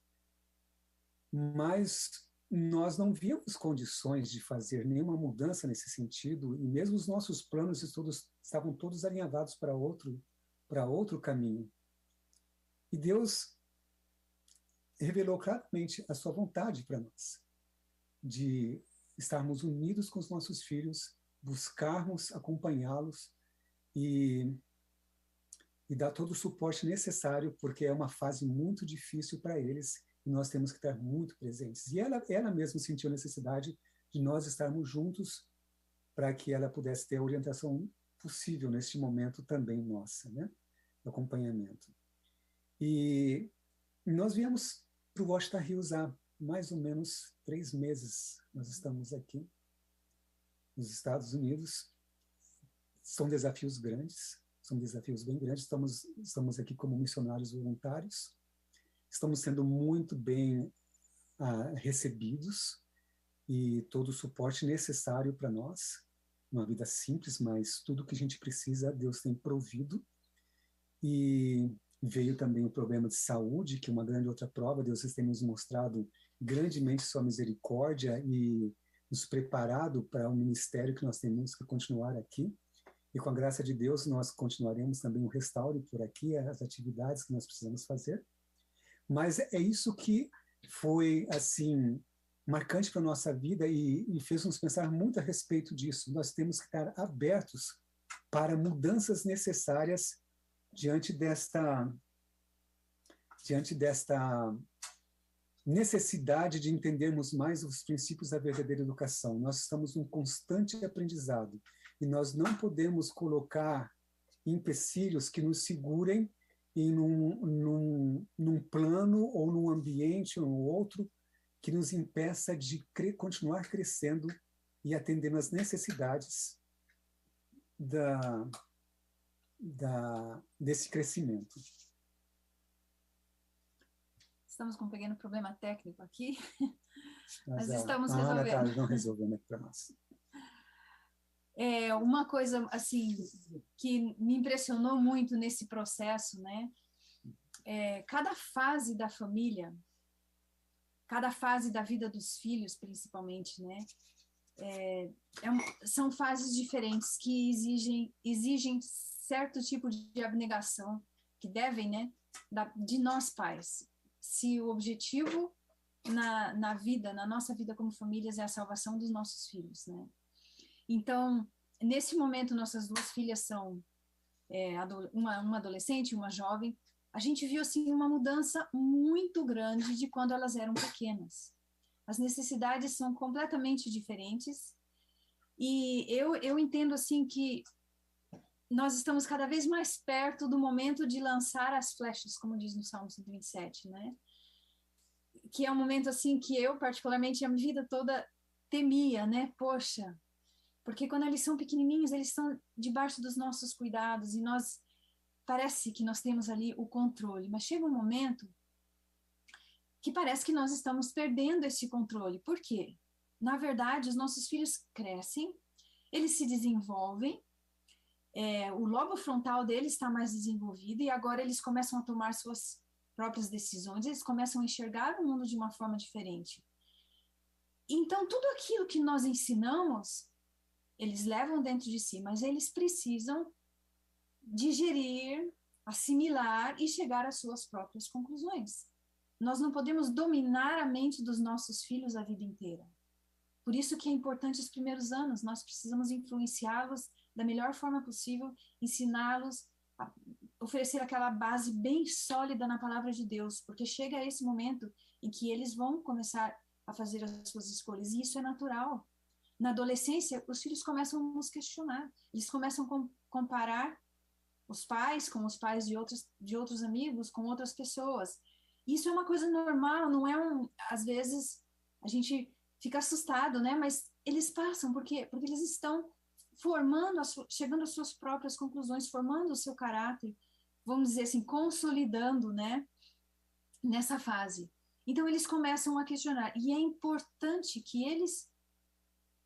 mas nós não víamos condições de fazer nenhuma mudança nesse sentido, e mesmo os nossos planos estavam todos alinhavados para outro caminho. E Deus revelou claramente a sua vontade para nós, de estarmos unidos com os nossos filhos, buscarmos acompanhá-los e dar todo o suporte necessário, porque é uma fase muito difícil para eles e nós temos que estar muito presentes. E ela mesma sentiu a necessidade de nós estarmos juntos para que ela pudesse ter a orientação possível neste momento também nossa, né? Do acompanhamento. E nós viemos para o Washington Hills há mais ou menos 3 meses. Nós estamos aqui nos Estados Unidos. São desafios grandes, são desafios bem grandes. Estamos aqui como missionários voluntários. Estamos sendo muito bem recebidos e todo o suporte necessário para nós. Uma vida simples, mas tudo que a gente precisa, Deus tem provido. E veio também o problema de saúde, que é uma grande outra prova. Deus tem nos mostrado grandemente sua misericórdia e nos preparado para o ministério que nós temos que continuar aqui. E com a graça de Deus, nós continuaremos também o Restaure por aqui, as atividades que nós precisamos fazer. Mas é isso que foi, assim, marcante para a nossa vida e fez nos pensar muito a respeito disso. Nós temos que estar abertos para mudanças necessárias diante desta necessidade de entendermos mais os princípios da verdadeira educação. Nós estamos num constante aprendizado e nós não podemos colocar empecilhos que nos segurem em num plano ou num ambiente ou outro que nos impeça de continuar crescendo e atendendo às necessidades desse crescimento. Estamos com um pequeno problema técnico aqui, Mas mas estamos a Ana resolvendo. está não resolvendo aqui para nós. Uma coisa assim que me impressionou muito nesse processo, né? Cada fase da família, cada fase da vida dos filhos, principalmente, né? São fases diferentes que exigem certo tipo de abnegação que devem, né, de nós pais. Se o objetivo na vida, na nossa vida como famílias, é a salvação dos nossos filhos, né? Então, nesse momento, nossas duas filhas são uma adolescente e uma jovem. A gente viu assim uma mudança muito grande de quando elas eram pequenas. As necessidades são completamente diferentes e eu entendo assim que nós estamos cada vez mais perto do momento de lançar as flechas, como diz no Salmo 127, né? Que é um momento assim que eu particularmente a minha vida toda temia, né? Poxa, porque quando eles são pequenininhos, eles estão debaixo dos nossos cuidados e nós parece que nós temos ali o controle, mas chega um momento que parece que nós estamos perdendo esse controle. Por quê? Na verdade, os nossos filhos crescem, eles se desenvolvem, o lobo frontal deles está mais desenvolvido e agora eles começam a tomar suas próprias decisões, eles começam a enxergar o mundo de uma forma diferente. Então, tudo aquilo que nós ensinamos, eles levam dentro de si, mas eles precisam digerir, assimilar e chegar às suas próprias conclusões. Nós não podemos dominar a mente dos nossos filhos a vida inteira. Por isso que é importante os primeiros anos, nós precisamos influenciá-los da melhor forma possível, ensiná-los, a oferecer aquela base bem sólida na palavra de Deus, porque chega esse momento em que eles vão começar a fazer as suas escolhas, e isso é natural. Na adolescência, os filhos começam a nos questionar, eles começam a comparar os pais com os pais de outros amigos, com outras pessoas. Isso é uma coisa normal, não é às vezes a gente fica assustado, né? Mas eles passam porque eles estão formando, chegando às suas próprias conclusões, formando o seu caráter, vamos dizer assim, consolidando, né? Nessa fase. Então eles começam a questionar e é importante que eles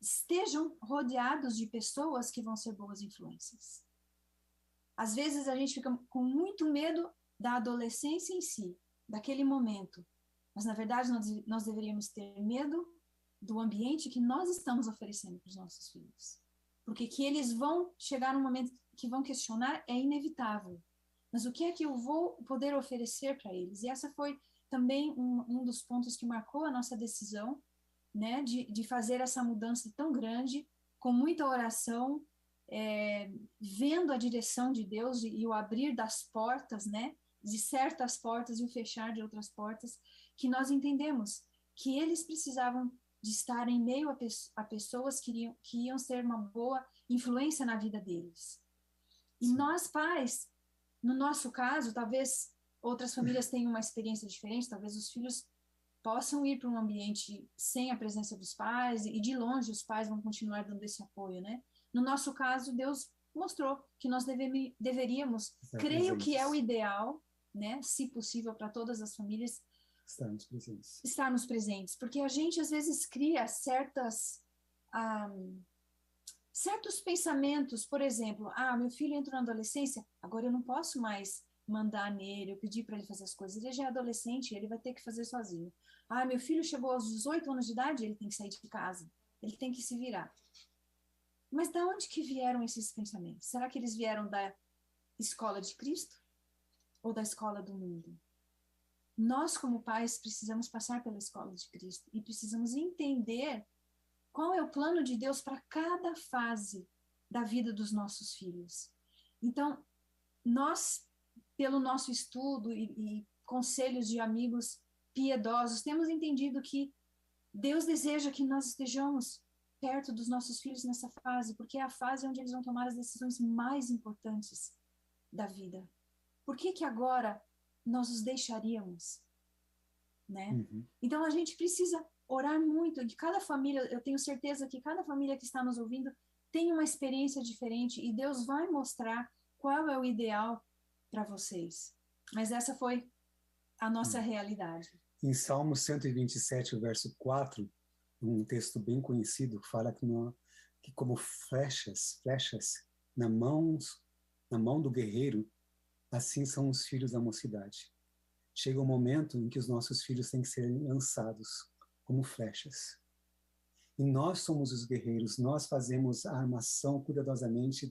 estejam rodeados de pessoas que vão ser boas influências. Às vezes a gente fica com muito medo da adolescência em si, daquele momento. Mas, na verdade, nós deveríamos ter medo do ambiente que nós estamos oferecendo para os nossos filhos. Porque que eles vão chegar num momento que vão questionar é inevitável. Mas o que é que eu vou poder oferecer para eles? E essa foi também um dos pontos que marcou a nossa decisão, né, de fazer essa mudança tão grande, com muita oração, vendo a direção de Deus e o abrir das portas, né, de certas portas e o fechar de outras portas, que nós entendemos que eles precisavam de estar em meio a pessoas que iam ser uma boa influência na vida deles. E Sim. nós, pais, no nosso caso, talvez outras famílias tenham uma experiência diferente, talvez os filhos possam ir para um ambiente sem a presença dos pais e de longe os pais vão continuar dando esse apoio, né? No nosso caso, Deus mostrou que nós deveríamos, creio que é o ideal, né, se possível para todas as famílias, estarmos presentes, porque a gente às vezes cria certos pensamentos, por exemplo, meu filho entrou na adolescência, agora eu não posso mais mandar nele, eu pedir para ele fazer as coisas, ele já é adolescente, ele vai ter que fazer sozinho. Meu filho chegou aos 18 anos de idade, ele tem que sair de casa, ele tem que se virar. Mas da onde que vieram esses pensamentos? Será que eles vieram da escola de Cristo ou da escola do mundo? Nós, como pais, precisamos passar pela escola de Cristo e precisamos entender qual é o plano de Deus para cada fase da vida dos nossos filhos. Então, nós, pelo nosso estudo e conselhos de amigos piedosos, temos entendido que Deus deseja que nós estejamos perto dos nossos filhos nessa fase, porque é a fase onde eles vão tomar as decisões mais importantes da vida. Por que agora nós os deixaríamos, né? Uhum. Então a gente precisa orar muito, de cada família, eu tenho certeza que cada família que está nos ouvindo tem uma experiência diferente e Deus vai mostrar qual é o ideal para vocês. Mas essa foi a nossa realidade. Em Salmo 127, o verso 4, um texto bem conhecido, fala que como flechas na mão do guerreiro, assim são os filhos da mocidade. Chega um momento em que os nossos filhos têm que ser lançados como flechas. E nós somos os guerreiros, nós fazemos a armação cuidadosamente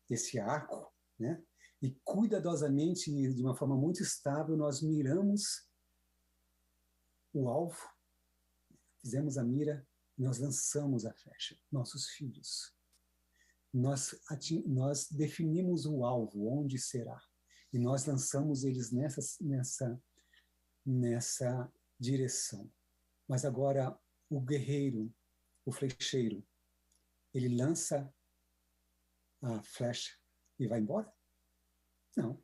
desse arco, né? E cuidadosamente, de uma forma muito estável, nós miramos o alvo, fizemos a mira, nós lançamos a flecha, nossos filhos. Nós definimos o alvo, onde será, e nós lançamos eles nessa direção. Mas agora, o guerreiro, o flecheiro, ele lança a flecha e vai embora? Não.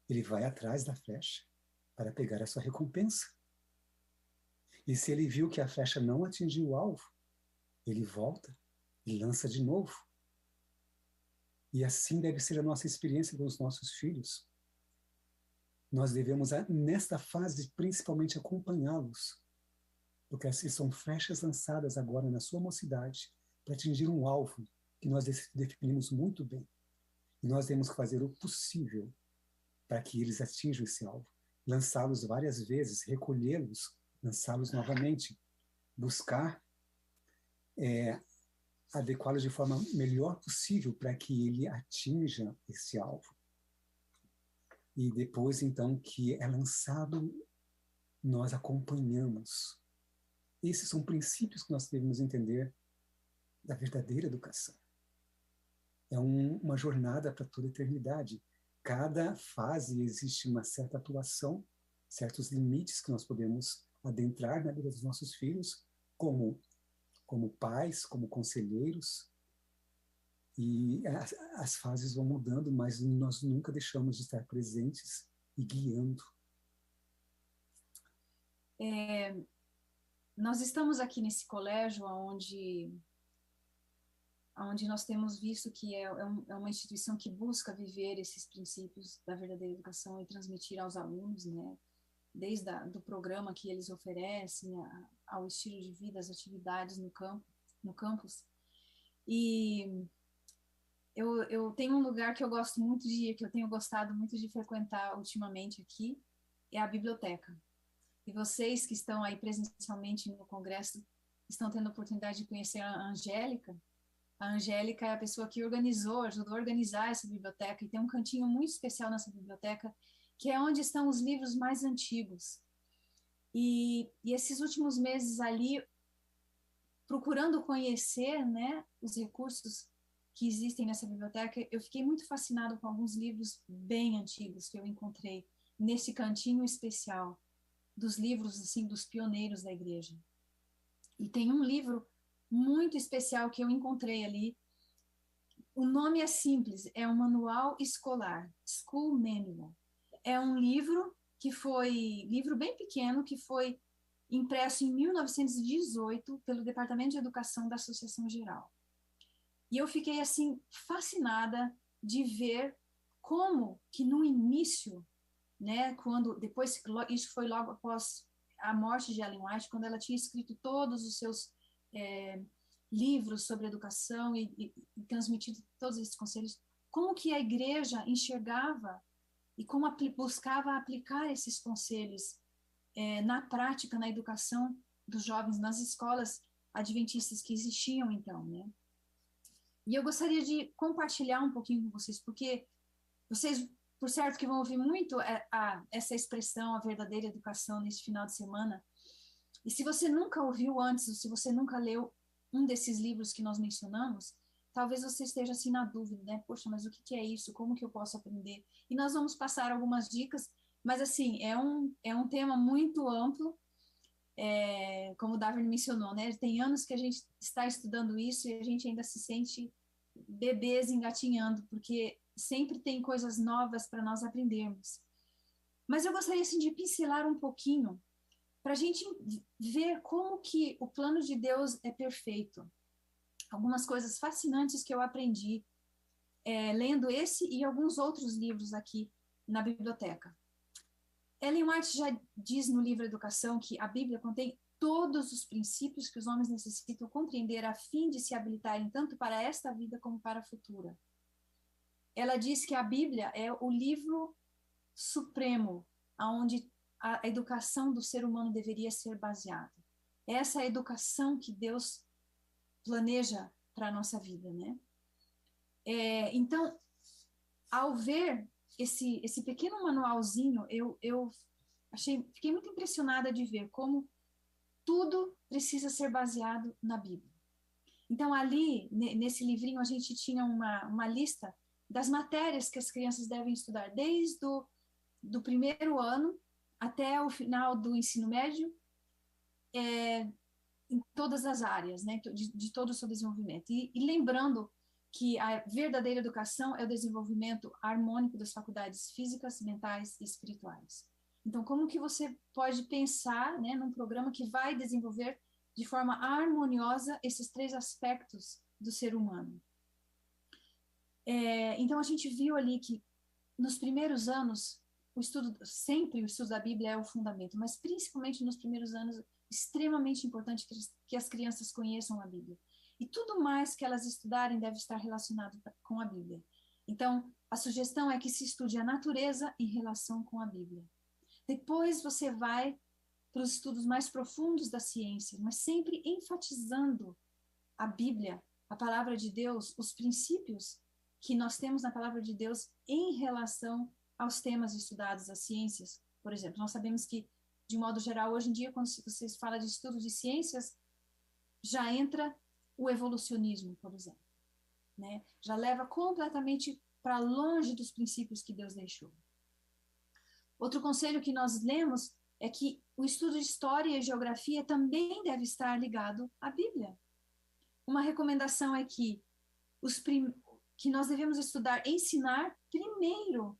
Ele vai atrás da flecha para pegar a sua recompensa. E se ele viu que a flecha não atingiu o alvo, ele volta e lança de novo. E assim deve ser a nossa experiência com os nossos filhos. Nós devemos, nesta fase, principalmente acompanhá-los, porque assim são flechas lançadas agora na sua mocidade para atingir um alvo que nós definimos muito bem. E nós temos que fazer o possível para que eles atinjam esse alvo. Lançá-los várias vezes, recolhê-los, lançá-los novamente, buscar adequá-los de forma melhor possível para que ele atinja esse alvo. E depois, então, que é lançado, nós acompanhamos. Esses são princípios que nós devemos entender da verdadeira educação. É uma jornada para toda a eternidade. Cada fase existe uma certa atuação, certos limites que nós podemos adentrar na vida dos nossos filhos, como pais, como conselheiros. E as fases vão mudando, mas nós nunca deixamos de estar presentes e guiando. Nós estamos aqui nesse colégio onde nós temos visto que é uma instituição que busca viver esses princípios da verdadeira educação e transmitir aos alunos, né? Desde do programa que eles oferecem, ao estilo de vida, as atividades no campus. E eu tenho um lugar que eu gosto muito que eu tenho gostado muito de frequentar ultimamente aqui, é a biblioteca. E vocês que estão aí presencialmente no congresso estão tendo a oportunidade de conhecer a Angélica. A Angélica é a pessoa que ajudou a organizar essa biblioteca, e tem um cantinho muito especial nessa biblioteca, que é onde estão os livros mais antigos. E esses últimos meses ali, procurando conhecer, né, os recursos que existem nessa biblioteca, eu fiquei muito fascinada com alguns livros bem antigos que eu encontrei nesse cantinho especial, dos livros, assim, dos pioneiros da igreja. E tem um livro muito especial que eu encontrei ali. O nome é simples, é um manual escolar, School Manual. É um livro livro bem pequeno, que foi impresso em 1918 pelo Departamento de Educação da Associação Geral. E eu fiquei, assim, fascinada de ver como que no início, né, isso foi logo após a morte de Ellen White, quando ela tinha escrito todos os seus livros sobre educação e transmitido todos esses conselhos, como que a igreja enxergava e como buscava aplicar esses conselhos na prática, na educação dos jovens, nas escolas adventistas que existiam então, né? E eu gostaria de compartilhar um pouquinho com vocês, porque vocês, por certo, que vão ouvir muito essa expressão, a verdadeira educação, nesse final de semana. E se você nunca ouviu antes, ou se você nunca leu um desses livros que nós mencionamos, talvez você esteja assim na dúvida, né? Poxa, mas o que é isso? Como que eu posso aprender? E nós vamos passar algumas dicas, mas assim, é um tema muito amplo, como o Davi mencionou, né? Tem anos que a gente está estudando isso e a gente ainda se sente bebês engatinhando, porque sempre tem coisas novas para nós aprendermos. Mas eu gostaria assim, de pincelar um pouquinho para a gente ver como que o plano de Deus é perfeito. Algumas coisas fascinantes que eu aprendi lendo esse e alguns outros livros aqui na biblioteca. Ellen White já diz no livro Educação que a Bíblia contém todos os princípios que os homens necessitam compreender a fim de se habilitarem tanto para esta vida como para a futura. Ela diz que a Bíblia é o livro supremo aonde a educação do ser humano deveria ser baseada. Essa é a educação que Deus planeja para a nossa vida, né? Então, ao ver esse pequeno manualzinho, eu fiquei muito impressionada de ver como tudo precisa ser baseado na Bíblia. Então, ali, nesse livrinho, a gente tinha uma lista das matérias que as crianças devem estudar, desde do primeiro ano até o final do ensino médio, em todas as áreas, né, de todo o seu desenvolvimento. E lembrando que a verdadeira educação é o desenvolvimento harmônico das faculdades físicas, mentais e espirituais. Então, como que você pode pensar, né, num programa que vai desenvolver de forma harmoniosa esses 3 aspectos do ser humano? Então, a gente viu ali que nos primeiros anos, o estudo da Bíblia é o fundamento, mas principalmente nos primeiros anos, extremamente importante que as crianças conheçam a Bíblia. E tudo mais que elas estudarem deve estar relacionado com a Bíblia. Então, a sugestão é que se estude a natureza em relação com a Bíblia. Depois você vai para os estudos mais profundos da ciência, mas sempre enfatizando a Bíblia, a palavra de Deus, os princípios que nós temos na palavra de Deus em relação aos temas estudados, as ciências. Por exemplo, nós sabemos que, de modo geral, hoje em dia, quando vocês falam de estudos de ciências, já entra o evolucionismo, por exemplo, né? Já leva completamente para longe dos princípios que Deus deixou. Outro conselho que nós lemos é que o estudo de história e geografia também deve estar ligado à Bíblia. Uma recomendação é que nós devemos estudar, ensinar primeiro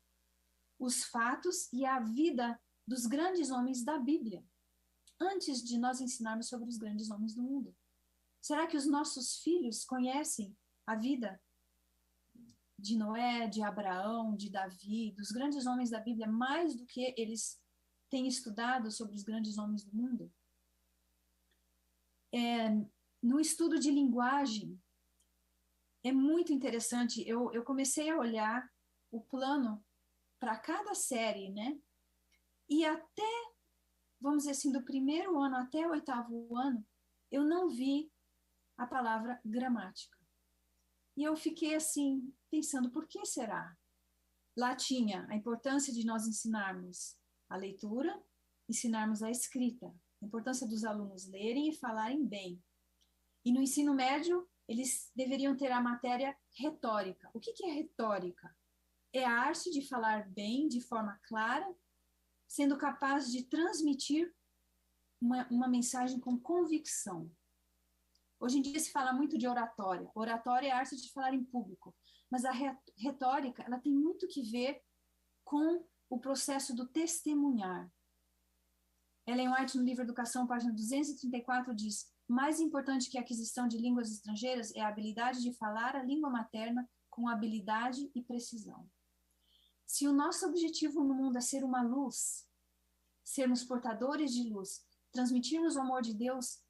os fatos e a vida dos grandes homens da Bíblia, antes de nós ensinarmos sobre os grandes homens do mundo. Será que os nossos filhos conhecem a vida de Noé, de Abraão, de Davi, dos grandes homens da Bíblia, mais do que eles têm estudado sobre os grandes homens do mundo? No estudo de linguagem, é muito interessante. Eu comecei a olhar o plano para cada série, né? E até, vamos dizer assim, do primeiro ano até o 8º ano, eu não vi a palavra gramática. E eu fiquei assim, pensando, por que será? Lá tinha a importância de nós ensinarmos a leitura, ensinarmos a escrita, a importância dos alunos lerem e falarem bem. E no ensino médio, eles deveriam ter a matéria retórica. O que é retórica? É a arte de falar bem, de forma clara, sendo capaz de transmitir uma mensagem com convicção. Hoje em dia se fala muito de oratória. Oratória é a arte de falar em público. Mas a retórica, ela tem muito que ver com o processo do testemunhar. Ellen White, no livro Educação, página 234, diz: mais importante que a aquisição de línguas estrangeiras é a habilidade de falar a língua materna com habilidade e precisão. Se o nosso objetivo no mundo é ser uma luz, sermos portadores de luz, transmitirmos o amor de Deus,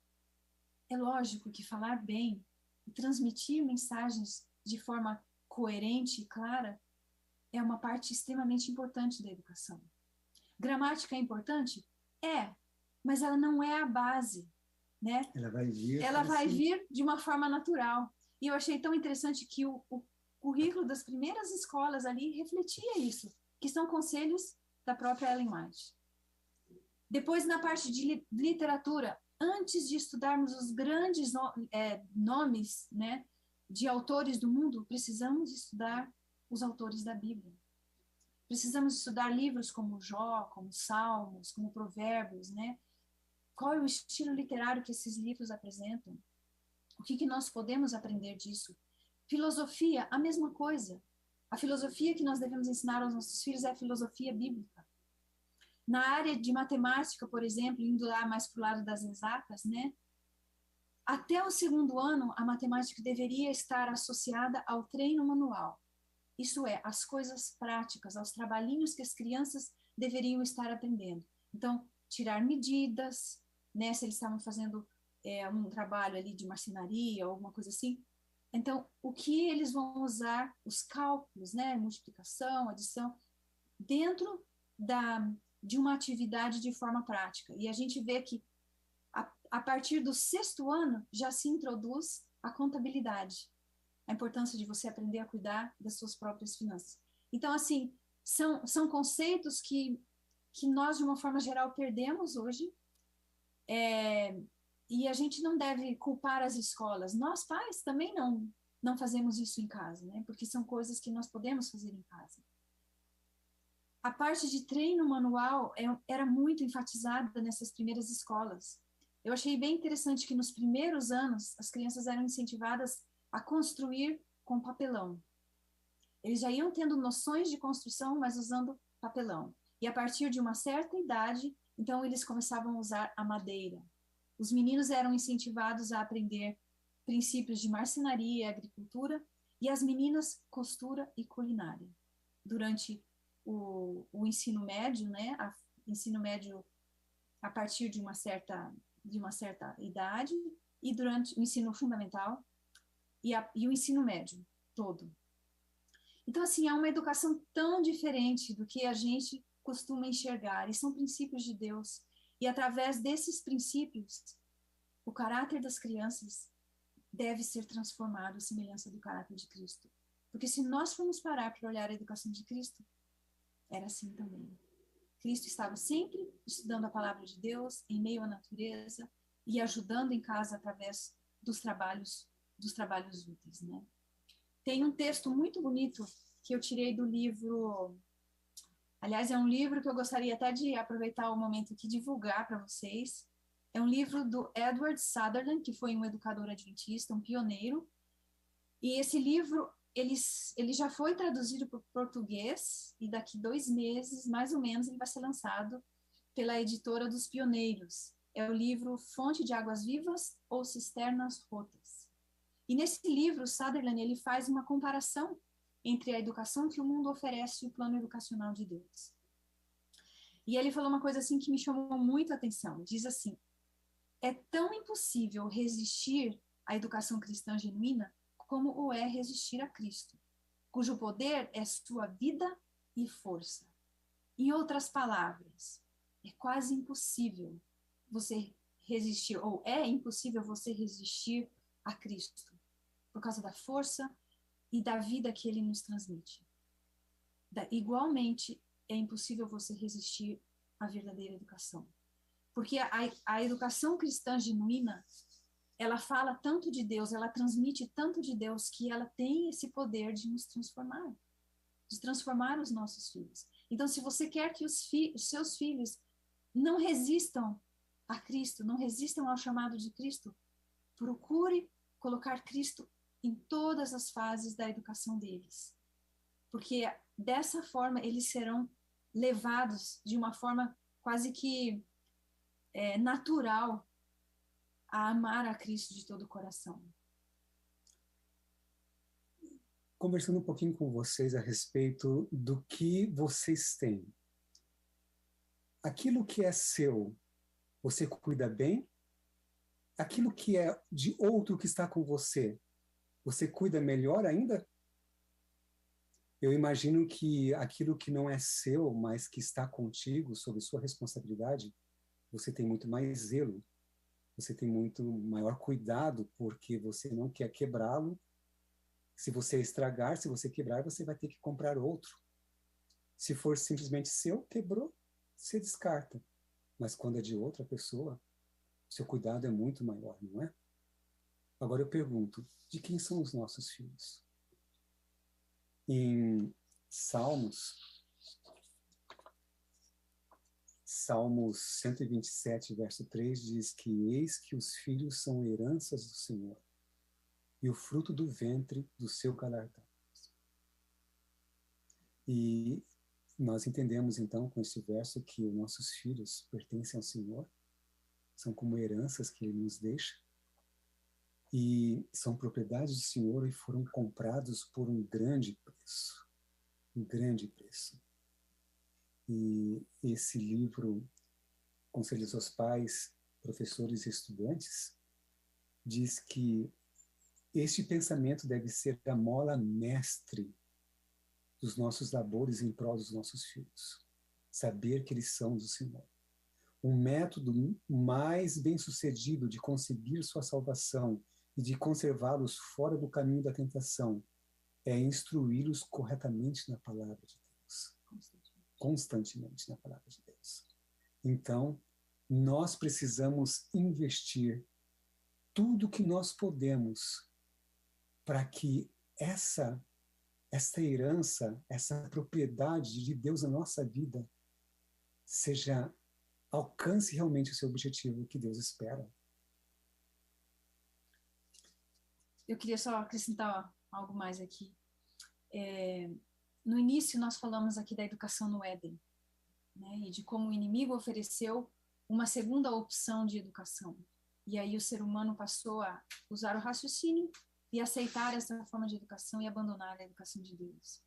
é lógico que falar bem e transmitir mensagens de forma coerente e clara é uma parte extremamente importante da educação. Gramática é importante? É, mas ela não é a base, né? Ela vai vir de uma forma natural. E eu achei tão interessante que o currículo das primeiras escolas ali refletia isso, que são conselhos da própria Ellen White. Depois, na parte de literatura, antes de estudarmos os grandes nomes, né, de autores do mundo, precisamos estudar os autores da Bíblia. Precisamos estudar livros como Jó, como Salmos, como Provérbios, né? Qual é o estilo literário que esses livros apresentam? O que nós podemos aprender disso? Filosofia, a mesma coisa. A filosofia que nós devemos ensinar aos nossos filhos é a filosofia bíblica. Na área de matemática, por exemplo, indo lá mais para o lado das exatas, né? Até o 2º ano, a matemática deveria estar associada ao treino manual. Isso é, às coisas práticas, aos trabalhinhos que as crianças deveriam estar aprendendo. Então, tirar medidas, né, se eles estavam fazendo um trabalho ali de marcenaria ou alguma coisa assim. Então, o que eles vão usar, os cálculos, né, multiplicação, adição, dentro de uma atividade de forma prática. E a gente vê que, a partir do 6º ano, já se introduz a contabilidade, a importância de você aprender a cuidar das suas próprias finanças. Então, assim, são conceitos que nós, de uma forma geral, perdemos hoje, e a gente não deve culpar as escolas. Nós, pais, também não fazemos isso em casa, né? Porque são coisas que nós podemos fazer em casa. A parte de treino manual era muito enfatizada nessas primeiras escolas. Eu achei bem interessante que nos primeiros anos as crianças eram incentivadas a construir com papelão. Eles já iam tendo noções de construção, mas usando papelão. E a partir de uma certa idade, então eles começavam a usar a madeira. Os meninos eram incentivados a aprender princípios de marcenaria e agricultura, e as meninas costura e culinária. Durante o ensino médio, né? Ensino médio a partir de uma certa idade, e durante o ensino fundamental e o ensino médio todo. Então, assim, é uma educação tão diferente do que a gente costuma enxergar, e são princípios de Deus. E através desses princípios, o caráter das crianças deve ser transformado à semelhança do caráter de Cristo. Porque se nós formos parar para olhar a educação de Cristo, era assim também. Cristo estava sempre estudando a palavra de Deus em meio à natureza e ajudando em casa através dos trabalhos úteis, né? Tem um texto muito bonito que eu tirei do livro. Aliás, é um livro que eu gostaria até de aproveitar o momento aqui e divulgar para vocês. É um livro do Edward Sutherland, que foi um educador adventista, um pioneiro. E esse livro, ele já foi traduzido para o português, e daqui 2 meses, mais ou menos, ele vai ser lançado pela editora dos Pioneiros. É o livro Fonte de Águas Vivas ou Cisternas Rotas. E nesse livro, Sutherland, ele faz uma comparação entre a educação que o mundo oferece e o plano educacional de Deus. E ele falou uma coisa assim que me chamou muito a atenção. Diz assim: é tão impossível resistir à educação cristã genuína como o é resistir a Cristo, cujo poder é sua vida e força. Em outras palavras, é quase impossível você resistir, ou é impossível você resistir a Cristo, por causa da força e da vida que ele nos transmite. Igualmente, é impossível você resistir à verdadeira educação. Porque a educação cristã genuína, ela fala tanto de Deus, ela transmite tanto de Deus, que ela tem esse poder de nos transformar, de transformar os nossos filhos. Então, se você quer que os seus filhos não resistam a Cristo, não resistam ao chamado de Cristo, procure colocar Cristo em todas as fases da educação deles. Porque dessa forma eles serão levados de uma forma quase que natural a amar a Cristo de todo o coração. Conversando um pouquinho com vocês a respeito do que vocês têm. Aquilo que é seu, você cuida bem? Aquilo que é de outro que está com você, você cuida melhor ainda? Eu imagino que aquilo que não é seu, mas que está contigo, sob sua responsabilidade, você tem muito mais zelo, você tem muito maior cuidado, porque você não quer quebrá-lo. Se você estragar, se você quebrar, você vai ter que comprar outro. Se for simplesmente seu, quebrou, você descarta. Mas quando é de outra pessoa, seu cuidado é muito maior, não é? Agora eu pergunto, de quem são os nossos filhos? Em Salmos 127, verso 3, diz que eis que os filhos são heranças do Senhor, e o fruto do ventre do seu galardão. E nós entendemos, então, com esse verso, que os nossos filhos pertencem ao Senhor, são como heranças que Ele nos deixa, e são propriedades do Senhor e foram comprados por um grande preço. Um grande preço. E esse livro, Conselhos aos Pais, Professores e Estudantes, diz que este pensamento deve ser a mola mestre dos nossos labores em prol dos nossos filhos. Saber que eles são do Senhor. Um método mais bem-sucedido de conseguir sua salvação e de conservá-los fora do caminho da tentação é instruí-los corretamente na palavra de Deus. Constantemente na palavra de Deus. Então, nós precisamos investir tudo que nós podemos para que esta herança, essa propriedade de Deus na nossa vida alcance realmente o seu objetivo que Deus espera. Eu queria só acrescentar algo mais aqui. No início, nós falamos aqui da educação no Éden, né, e de como o inimigo ofereceu uma segunda opção de educação. E aí o ser humano passou a usar o raciocínio e aceitar essa forma de educação e abandonar a educação de Deus.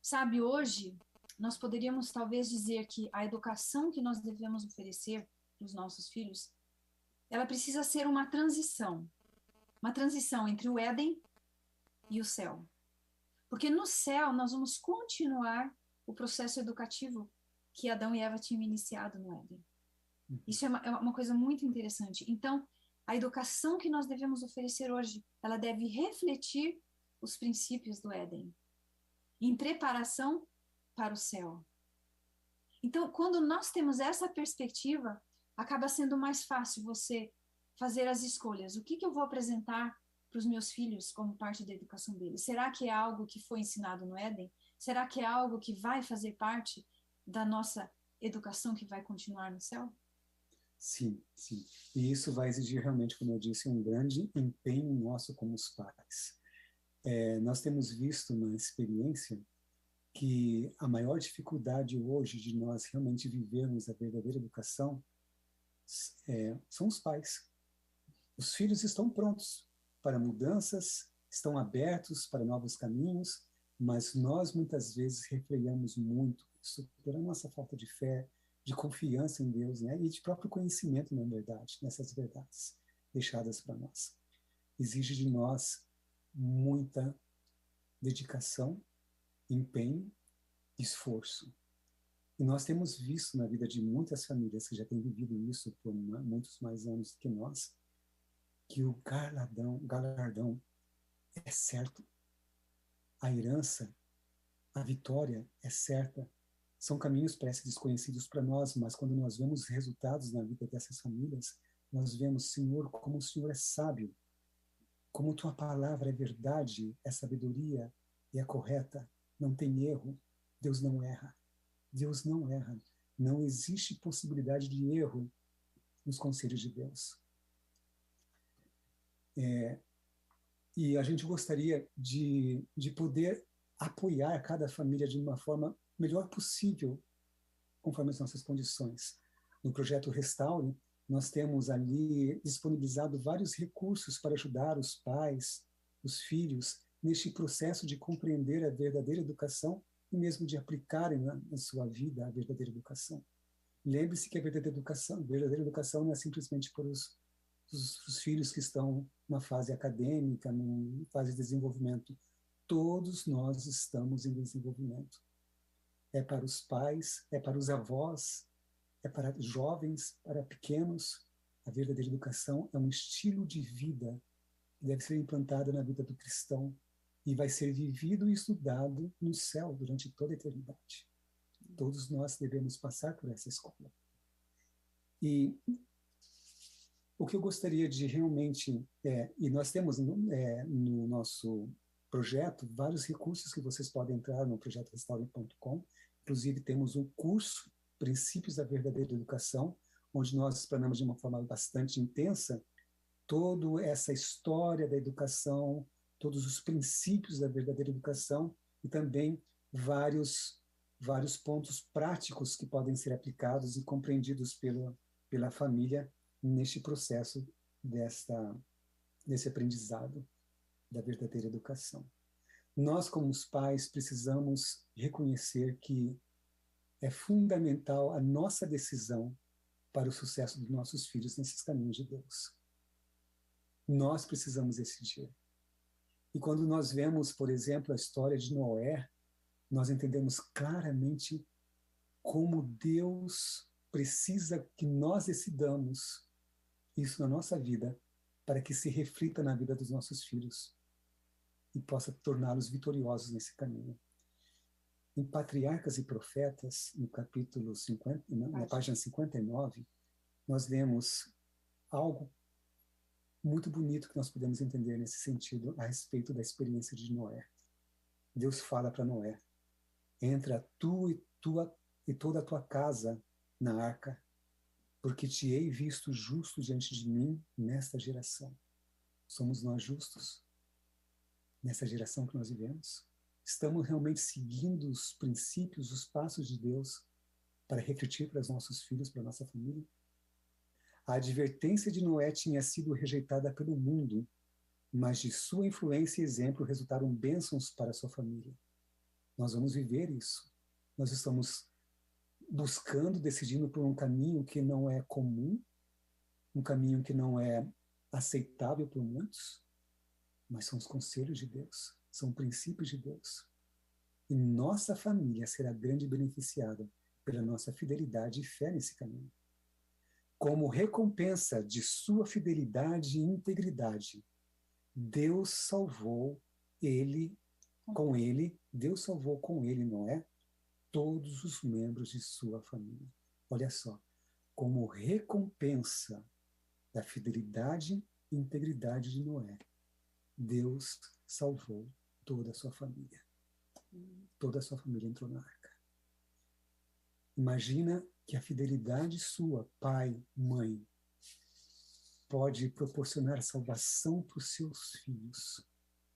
Sabe, hoje, nós poderíamos talvez dizer que a educação que nós devemos oferecer para os nossos filhos, ela precisa ser uma transição entre o Éden e o céu. Porque no céu nós vamos continuar o processo educativo que Adão e Eva tinham iniciado no Éden. Isso é uma coisa muito interessante. Então, a educação que nós devemos oferecer hoje, ela deve refletir os princípios do Éden, em preparação para o céu. Então, quando nós temos essa perspectiva, acaba sendo mais fácil você fazer as escolhas. O que eu vou apresentar para os meus filhos como parte da educação deles? Será que é algo que foi ensinado no Éden? Será que é algo que vai fazer parte da nossa educação que vai continuar no céu? Sim, sim. E isso vai exigir realmente, como eu disse, um grande empenho nosso como os pais. Nós temos visto na experiência que a maior dificuldade hoje de nós realmente vivermos a verdadeira educação são os pais. Os filhos estão prontos para mudanças, estão abertos para novos caminhos, mas nós muitas vezes refreamos muito isso pela nossa falta de fé, de confiança em Deus, né? E de próprio conhecimento, na verdade, nessas verdades deixadas para nós. Exige de nós muita dedicação, empenho, esforço. E nós temos visto na vida de muitas famílias que já têm vivido isso por muitos mais anos que nós, que o galardão é certo. A herança, a vitória é certa. São caminhos parece desconhecidos para nós, mas quando nós vemos resultados na vida dessas famílias, nós vemos, Senhor, como o Senhor é sábio, como tua palavra é verdade, é sabedoria e é correta, não tem erro. Deus não erra. Deus não erra. Não existe possibilidade de erro nos conselhos de Deus. E a gente gostaria de poder apoiar cada família de uma forma melhor possível, conforme as nossas condições. No projeto Restaure, nós temos ali disponibilizado vários recursos para ajudar os pais, os filhos, neste processo de compreender a verdadeira educação e mesmo de aplicarem na sua vida a verdadeira educação. Lembre-se que a verdadeira educação não é simplesmente para os filhos que estão na fase acadêmica, na fase de desenvolvimento. Todos nós estamos em desenvolvimento. É para os pais, é para os avós, é para jovens, para pequenos. A verdadeira educação é um estilo de vida que deve ser implantado na vida do cristão e vai ser vivido e estudado no céu durante toda a eternidade. Todos nós devemos passar por essa escola. E o que eu gostaria de realmente... e nós temos no nosso projeto vários recursos que vocês podem entrar no projetorestaure.com. Inclusive, temos um curso, Princípios da Verdadeira Educação, onde nós explanamos de uma forma bastante intensa toda essa história da educação, todos os princípios da verdadeira educação e também vários pontos práticos que podem ser aplicados e compreendidos pela família neste processo desse aprendizado da verdadeira educação. Nós, como os pais, precisamos reconhecer que é fundamental a nossa decisão para o sucesso dos nossos filhos nesses caminhos de Deus. Nós precisamos decidir. E quando nós vemos, por exemplo, a história de Noé, nós entendemos claramente como Deus precisa que nós decidamos isso na nossa vida para que se reflita na vida dos nossos filhos e possa torná-los vitoriosos nesse caminho. Em Patriarcas e Profetas, no capítulo 50, na página 59, nós vemos algo muito bonito que nós podemos entender nesse sentido a respeito da experiência de Noé. Deus fala para Noé: entra tu e toda a tua casa na arca, porque te hei visto justo diante de mim nesta geração. Somos nós justos nessa geração que nós vivemos? Estamos realmente seguindo os princípios, os passos de Deus para refletir para os nossos filhos, para a nossa família? A advertência de Noé tinha sido rejeitada pelo mundo, mas de sua influência e exemplo resultaram bênçãos para a sua família. Nós vamos viver isso. Nós estamos buscando, decidindo por um caminho que não é comum, um caminho que não é aceitável por muitos, mas são os conselhos de Deus, são princípios de Deus. E nossa família será grande beneficiada pela nossa fidelidade e fé nesse caminho. Como recompensa de sua fidelidade e integridade, Deus salvou com ele, Noé, todos os membros de sua família. Olha só, como recompensa da fidelidade e integridade de Noé, Deus salvou toda a sua família. Toda a sua família entrou na arca. Imagina que a fidelidade sua, pai, mãe, pode proporcionar salvação para os seus filhos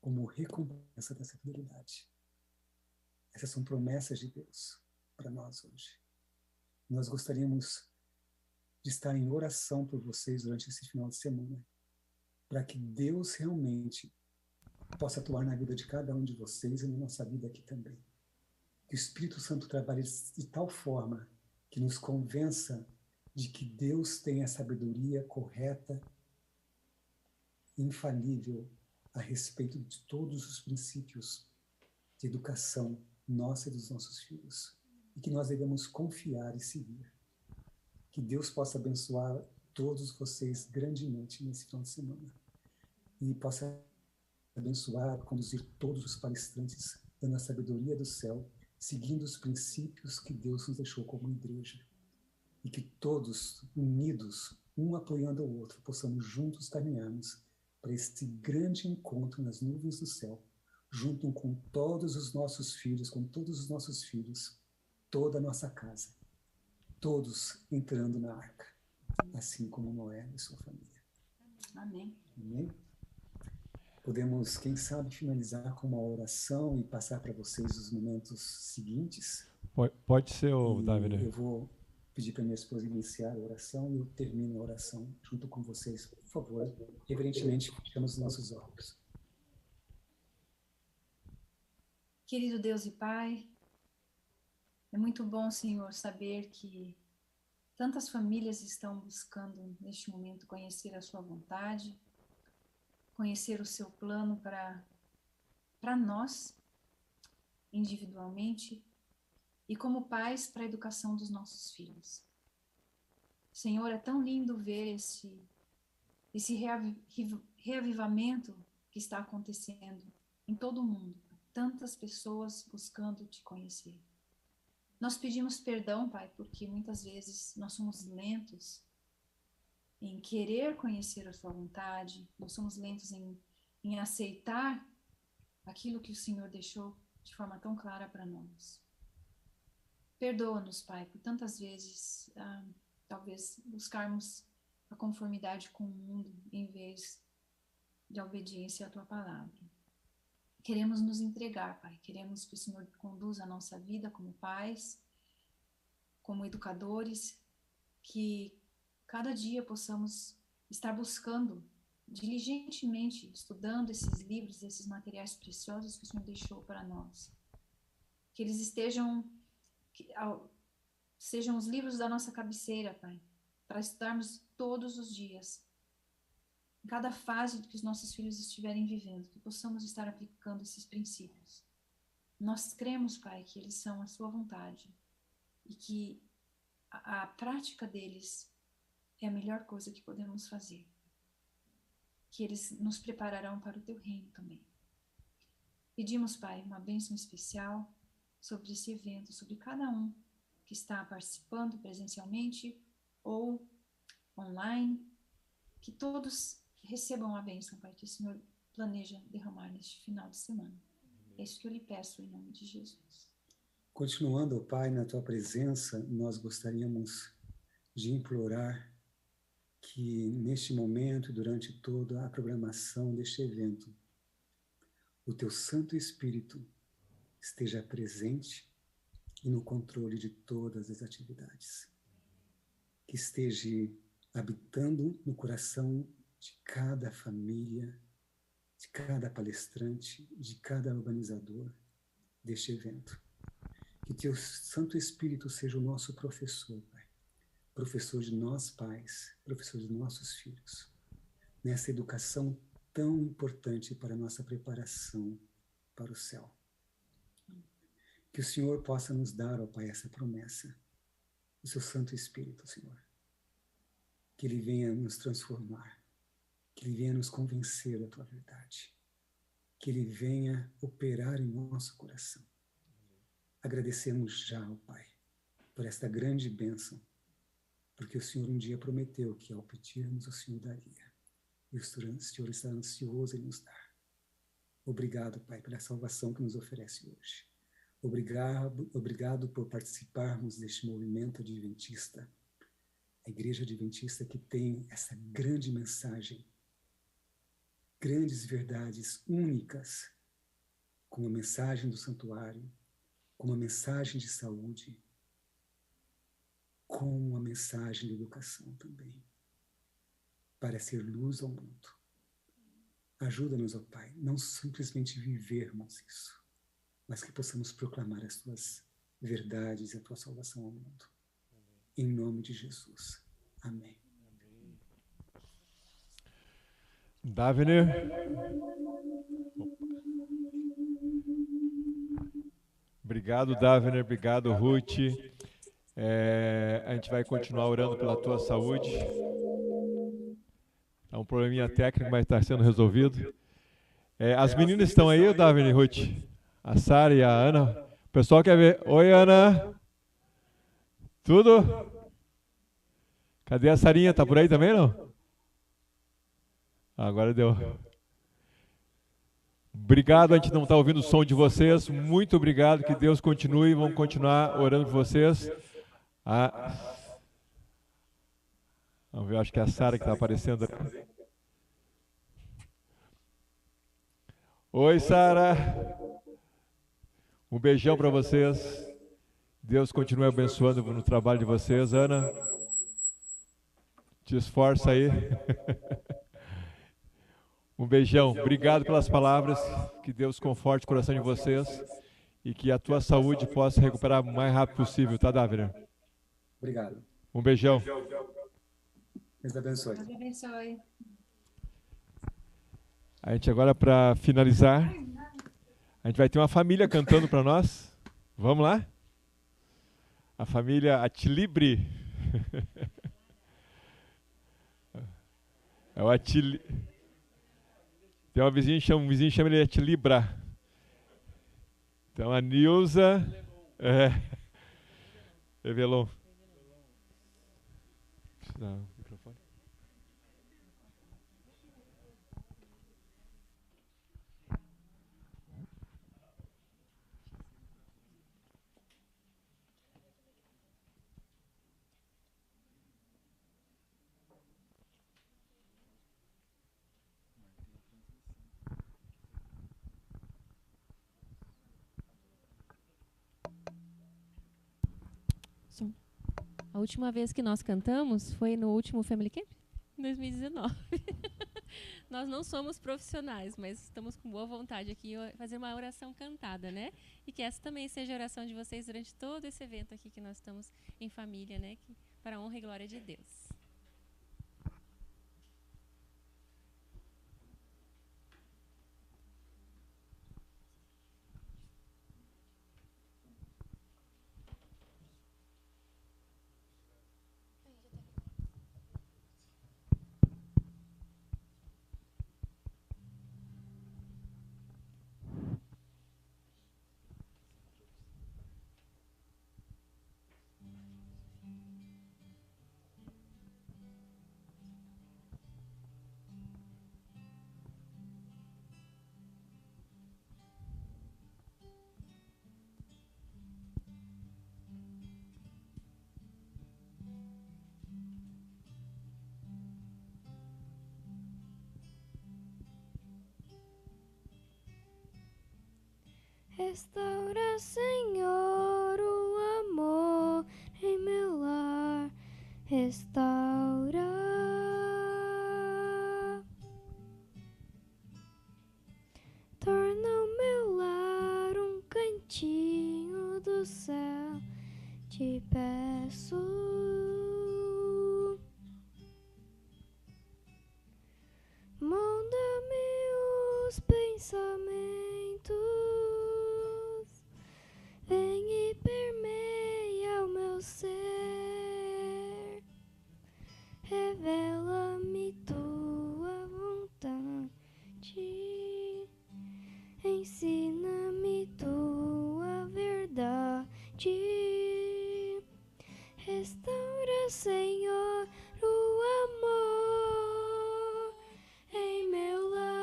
como recompensa dessa fidelidade. Essas são promessas de Deus para nós hoje. Nós gostaríamos de estar em oração por vocês durante esse final de semana, para que Deus realmente possa atuar na vida de cada um de vocês e na nossa vida aqui também. Que o Espírito Santo trabalhe de tal forma que nos convença de que Deus tem a sabedoria correta, infalível, a respeito de todos os princípios de educação nossa e dos nossos filhos, e que nós devemos confiar e seguir. Que Deus possa abençoar todos vocês grandemente nesse final de semana, e possa abençoar, conduzir todos os palestrantes, dando a sabedoria do céu, seguindo os princípios que Deus nos deixou como igreja. E que todos, unidos, um apoiando o outro, possamos juntos caminharmos para esse grande encontro nas nuvens do céu, junto com todos os nossos filhos, com todos os nossos filhos, toda a nossa casa, todos entrando na arca, assim como Noé e sua família. Amém. Amém? Podemos, quem sabe, finalizar com uma oração e passar para vocês os momentos seguintes? Pode ser, David. Eu vou pedir para minha esposa iniciar a oração e eu termino a oração junto com vocês. Por favor, reverentemente, fechamos os nossos olhos. Querido Deus e Pai, é muito bom, Senhor, saber que tantas famílias estão buscando, neste momento, conhecer a sua vontade, conhecer o seu plano para nós, individualmente, e como pais para a educação dos nossos filhos. Senhor, é tão lindo ver esse reavivamento que está acontecendo em todo o mundo, tantas pessoas buscando te conhecer. Nós pedimos perdão, Pai, porque muitas vezes nós somos lentos em querer conhecer a sua vontade, nós somos lentos em aceitar aquilo que o Senhor deixou de forma tão clara para nós. Perdoa-nos, Pai, por tantas vezes, talvez buscarmos a conformidade com o mundo em vez de obediência à tua palavra. Queremos nos entregar, Pai, queremos que o Senhor conduza a nossa vida como pais, como educadores, que cada dia possamos estar buscando diligentemente, estudando esses livros, esses materiais preciosos que o Senhor deixou para nós. Que eles estejam, sejam os livros da nossa cabeceira, Pai, para estudarmos todos os dias. Em cada fase que os nossos filhos estiverem vivendo, que possamos estar aplicando esses princípios. Nós cremos, Pai, que eles são a sua vontade e que a prática deles é a melhor coisa que podemos fazer. Que eles nos prepararão para o teu reino também. Pedimos, Pai, uma bênção especial sobre esse evento, sobre cada um que está participando presencialmente ou online, que todos recebam a bênção, Pai, que o Senhor planeja derramar neste final de semana. É isso que eu lhe peço em nome de Jesus. Continuando, Pai, na tua presença, nós gostaríamos de implorar que neste momento, durante toda a programação deste evento, o teu Santo Espírito esteja presente e no controle de todas as atividades. Que esteja habitando no coração de cada família, de cada palestrante, de cada organizador deste evento. Que teu Santo Espírito seja o nosso professor, Pai. Professor de nós pais, professor de nossos filhos. Nessa educação tão importante para a nossa preparação para o céu. Que o Senhor possa nos dar, ó Pai, essa promessa. O seu Santo Espírito, Senhor. Que Ele venha nos transformar. Que Ele venha nos convencer da Tua verdade. Que Ele venha operar em nosso coração. Agradecemos já, ó Pai, por esta grande bênção, porque o Senhor um dia prometeu que ao pedirmos o Senhor daria. E o Senhor está ansioso em nos dar. Obrigado, Pai, pela salvação que nos oferece hoje. Obrigado por participarmos deste movimento adventista, a Igreja Adventista que tem essa grande mensagem, grandes verdades únicas, como a mensagem do santuário, como a mensagem de saúde, como a mensagem de educação também, para ser luz ao mundo. Ajuda-nos, ó Pai, não simplesmente vivermos isso, mas que possamos proclamar as Tuas verdades e a Tua salvação ao mundo. Em nome de Jesus. Amém. Davner. Obrigado, Davner. Obrigado, Ruth. A gente vai continuar orando pela tua saúde. É um probleminha técnico, mas está sendo resolvido. As meninas estão aí, o Davner e Ruth? A Sara e a Ana. O pessoal quer ver. Oi, Ana. Tudo? Cadê a Sarinha? Tá por aí também, não? Agora deu. Obrigado, a gente não está ouvindo o som de vocês. Muito obrigado, que Deus continue. Vamos continuar orando por vocês. Vamos ver, acho que é a Sara que está aparecendo. Oi, Sara. Um beijão para vocês. Deus continue abençoando no trabalho de vocês. Ana, te esforça aí. Um beijão. Obrigado pelas palavras. Que Deus conforte o coração de vocês e que a tua saúde possa recuperar o mais rápido possível, tá, Davner? Obrigado. Um beijão. Deus abençoe. Deus abençoe. A gente agora, para finalizar, a gente vai ter uma família cantando para nós. Vamos lá? A família Atilibre. É o Atili... Tem um vizinho que chama ele de Atilibra. Então a Nilza... Revelou. Microfone. A última vez que nós cantamos foi no último Family Camp, em 2019. nós não somos profissionais, mas estamos com boa vontade aqui em fazer uma oração cantada, né? E que essa também seja a oração de vocês durante todo esse evento aqui que nós estamos em família, né? Para a honra e glória de Deus. Restaura, Senhor, o amor em meu lar. Restaura. Torna o meu lar um cantinho do céu. Te peço. Molda-me os pensamentos. Vem e permeia o meu ser, revela-me tua vontade, ensina-me tua verdade, restaura, Senhor, o amor em meu lar.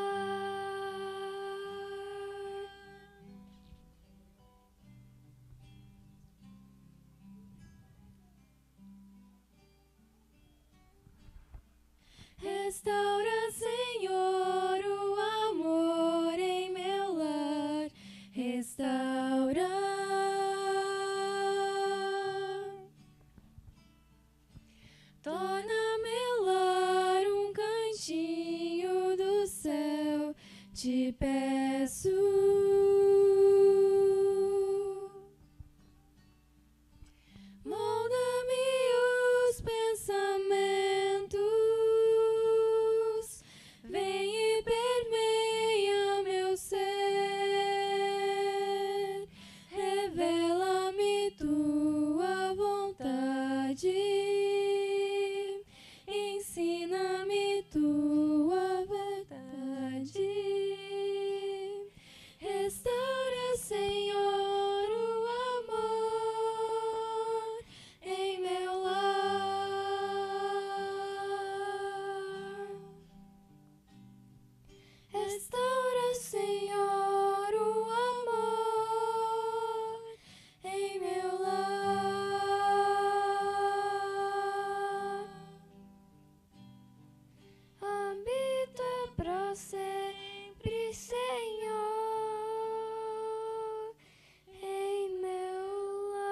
Restaura, Senhor, o amor em meu lar. Restaura. Torna meu lar um cantinho do céu. Te peço. Molda-me os pensamentos. Vem e permeia meu ser. Revela-me tua vontade. Ensina-me tua verdade. Restaura, Senhor, o amor em meu lar. Restaura, Senhor, o amor em meu lar. Habita pra sempre, Senhor, em meu lar.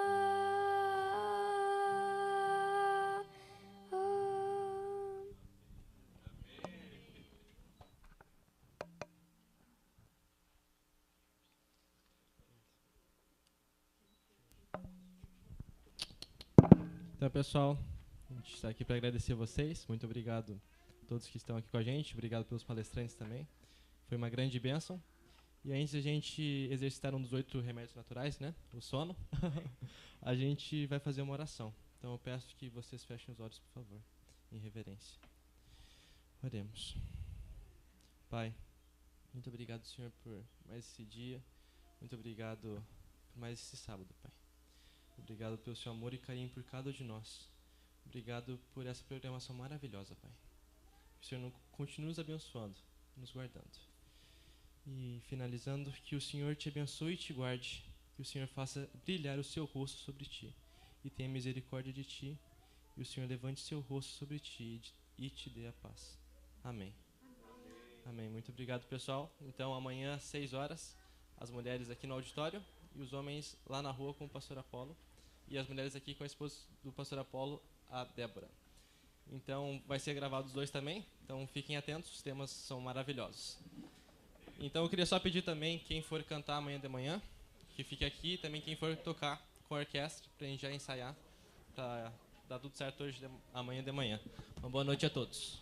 Então, pessoal, a gente está aqui para agradecer vocês. Muito obrigado a todos que estão aqui com a gente. Obrigado pelos palestrantes também. Foi uma grande bênção. E antes de a gente exercitar um dos 8 remédios naturais, né? O sono, a gente vai fazer uma oração. Então eu peço que vocês fechem os olhos, por favor, em reverência. Oremos. Pai, muito obrigado, Senhor, por mais esse dia. Muito obrigado por mais esse sábado, Pai. Obrigado pelo seu amor e carinho por cada um de nós. Obrigado por essa programação maravilhosa, Pai. Que o Senhor continue nos abençoando, nos guardando. E finalizando, que o Senhor te abençoe e te guarde. Que o Senhor faça brilhar o seu rosto sobre ti e tenha misericórdia de ti. E o Senhor levante seu rosto sobre ti e te dê a paz. Amém. Amém. Muito obrigado, pessoal. Então, amanhã, às 6 horas, as mulheres aqui no auditório e os homens lá na rua com o pastor Apolo. E as mulheres aqui com a esposa do pastor Apolo, a Débora. Então, vai ser gravado os dois também. Então, fiquem atentos, os temas são maravilhosos. Então, eu queria só pedir também, quem for cantar amanhã de manhã, que fique aqui. Também quem for tocar com a orquestra, para a gente já ensaiar, para dar tudo certo hoje, amanhã de manhã. Uma boa noite a todos.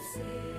Você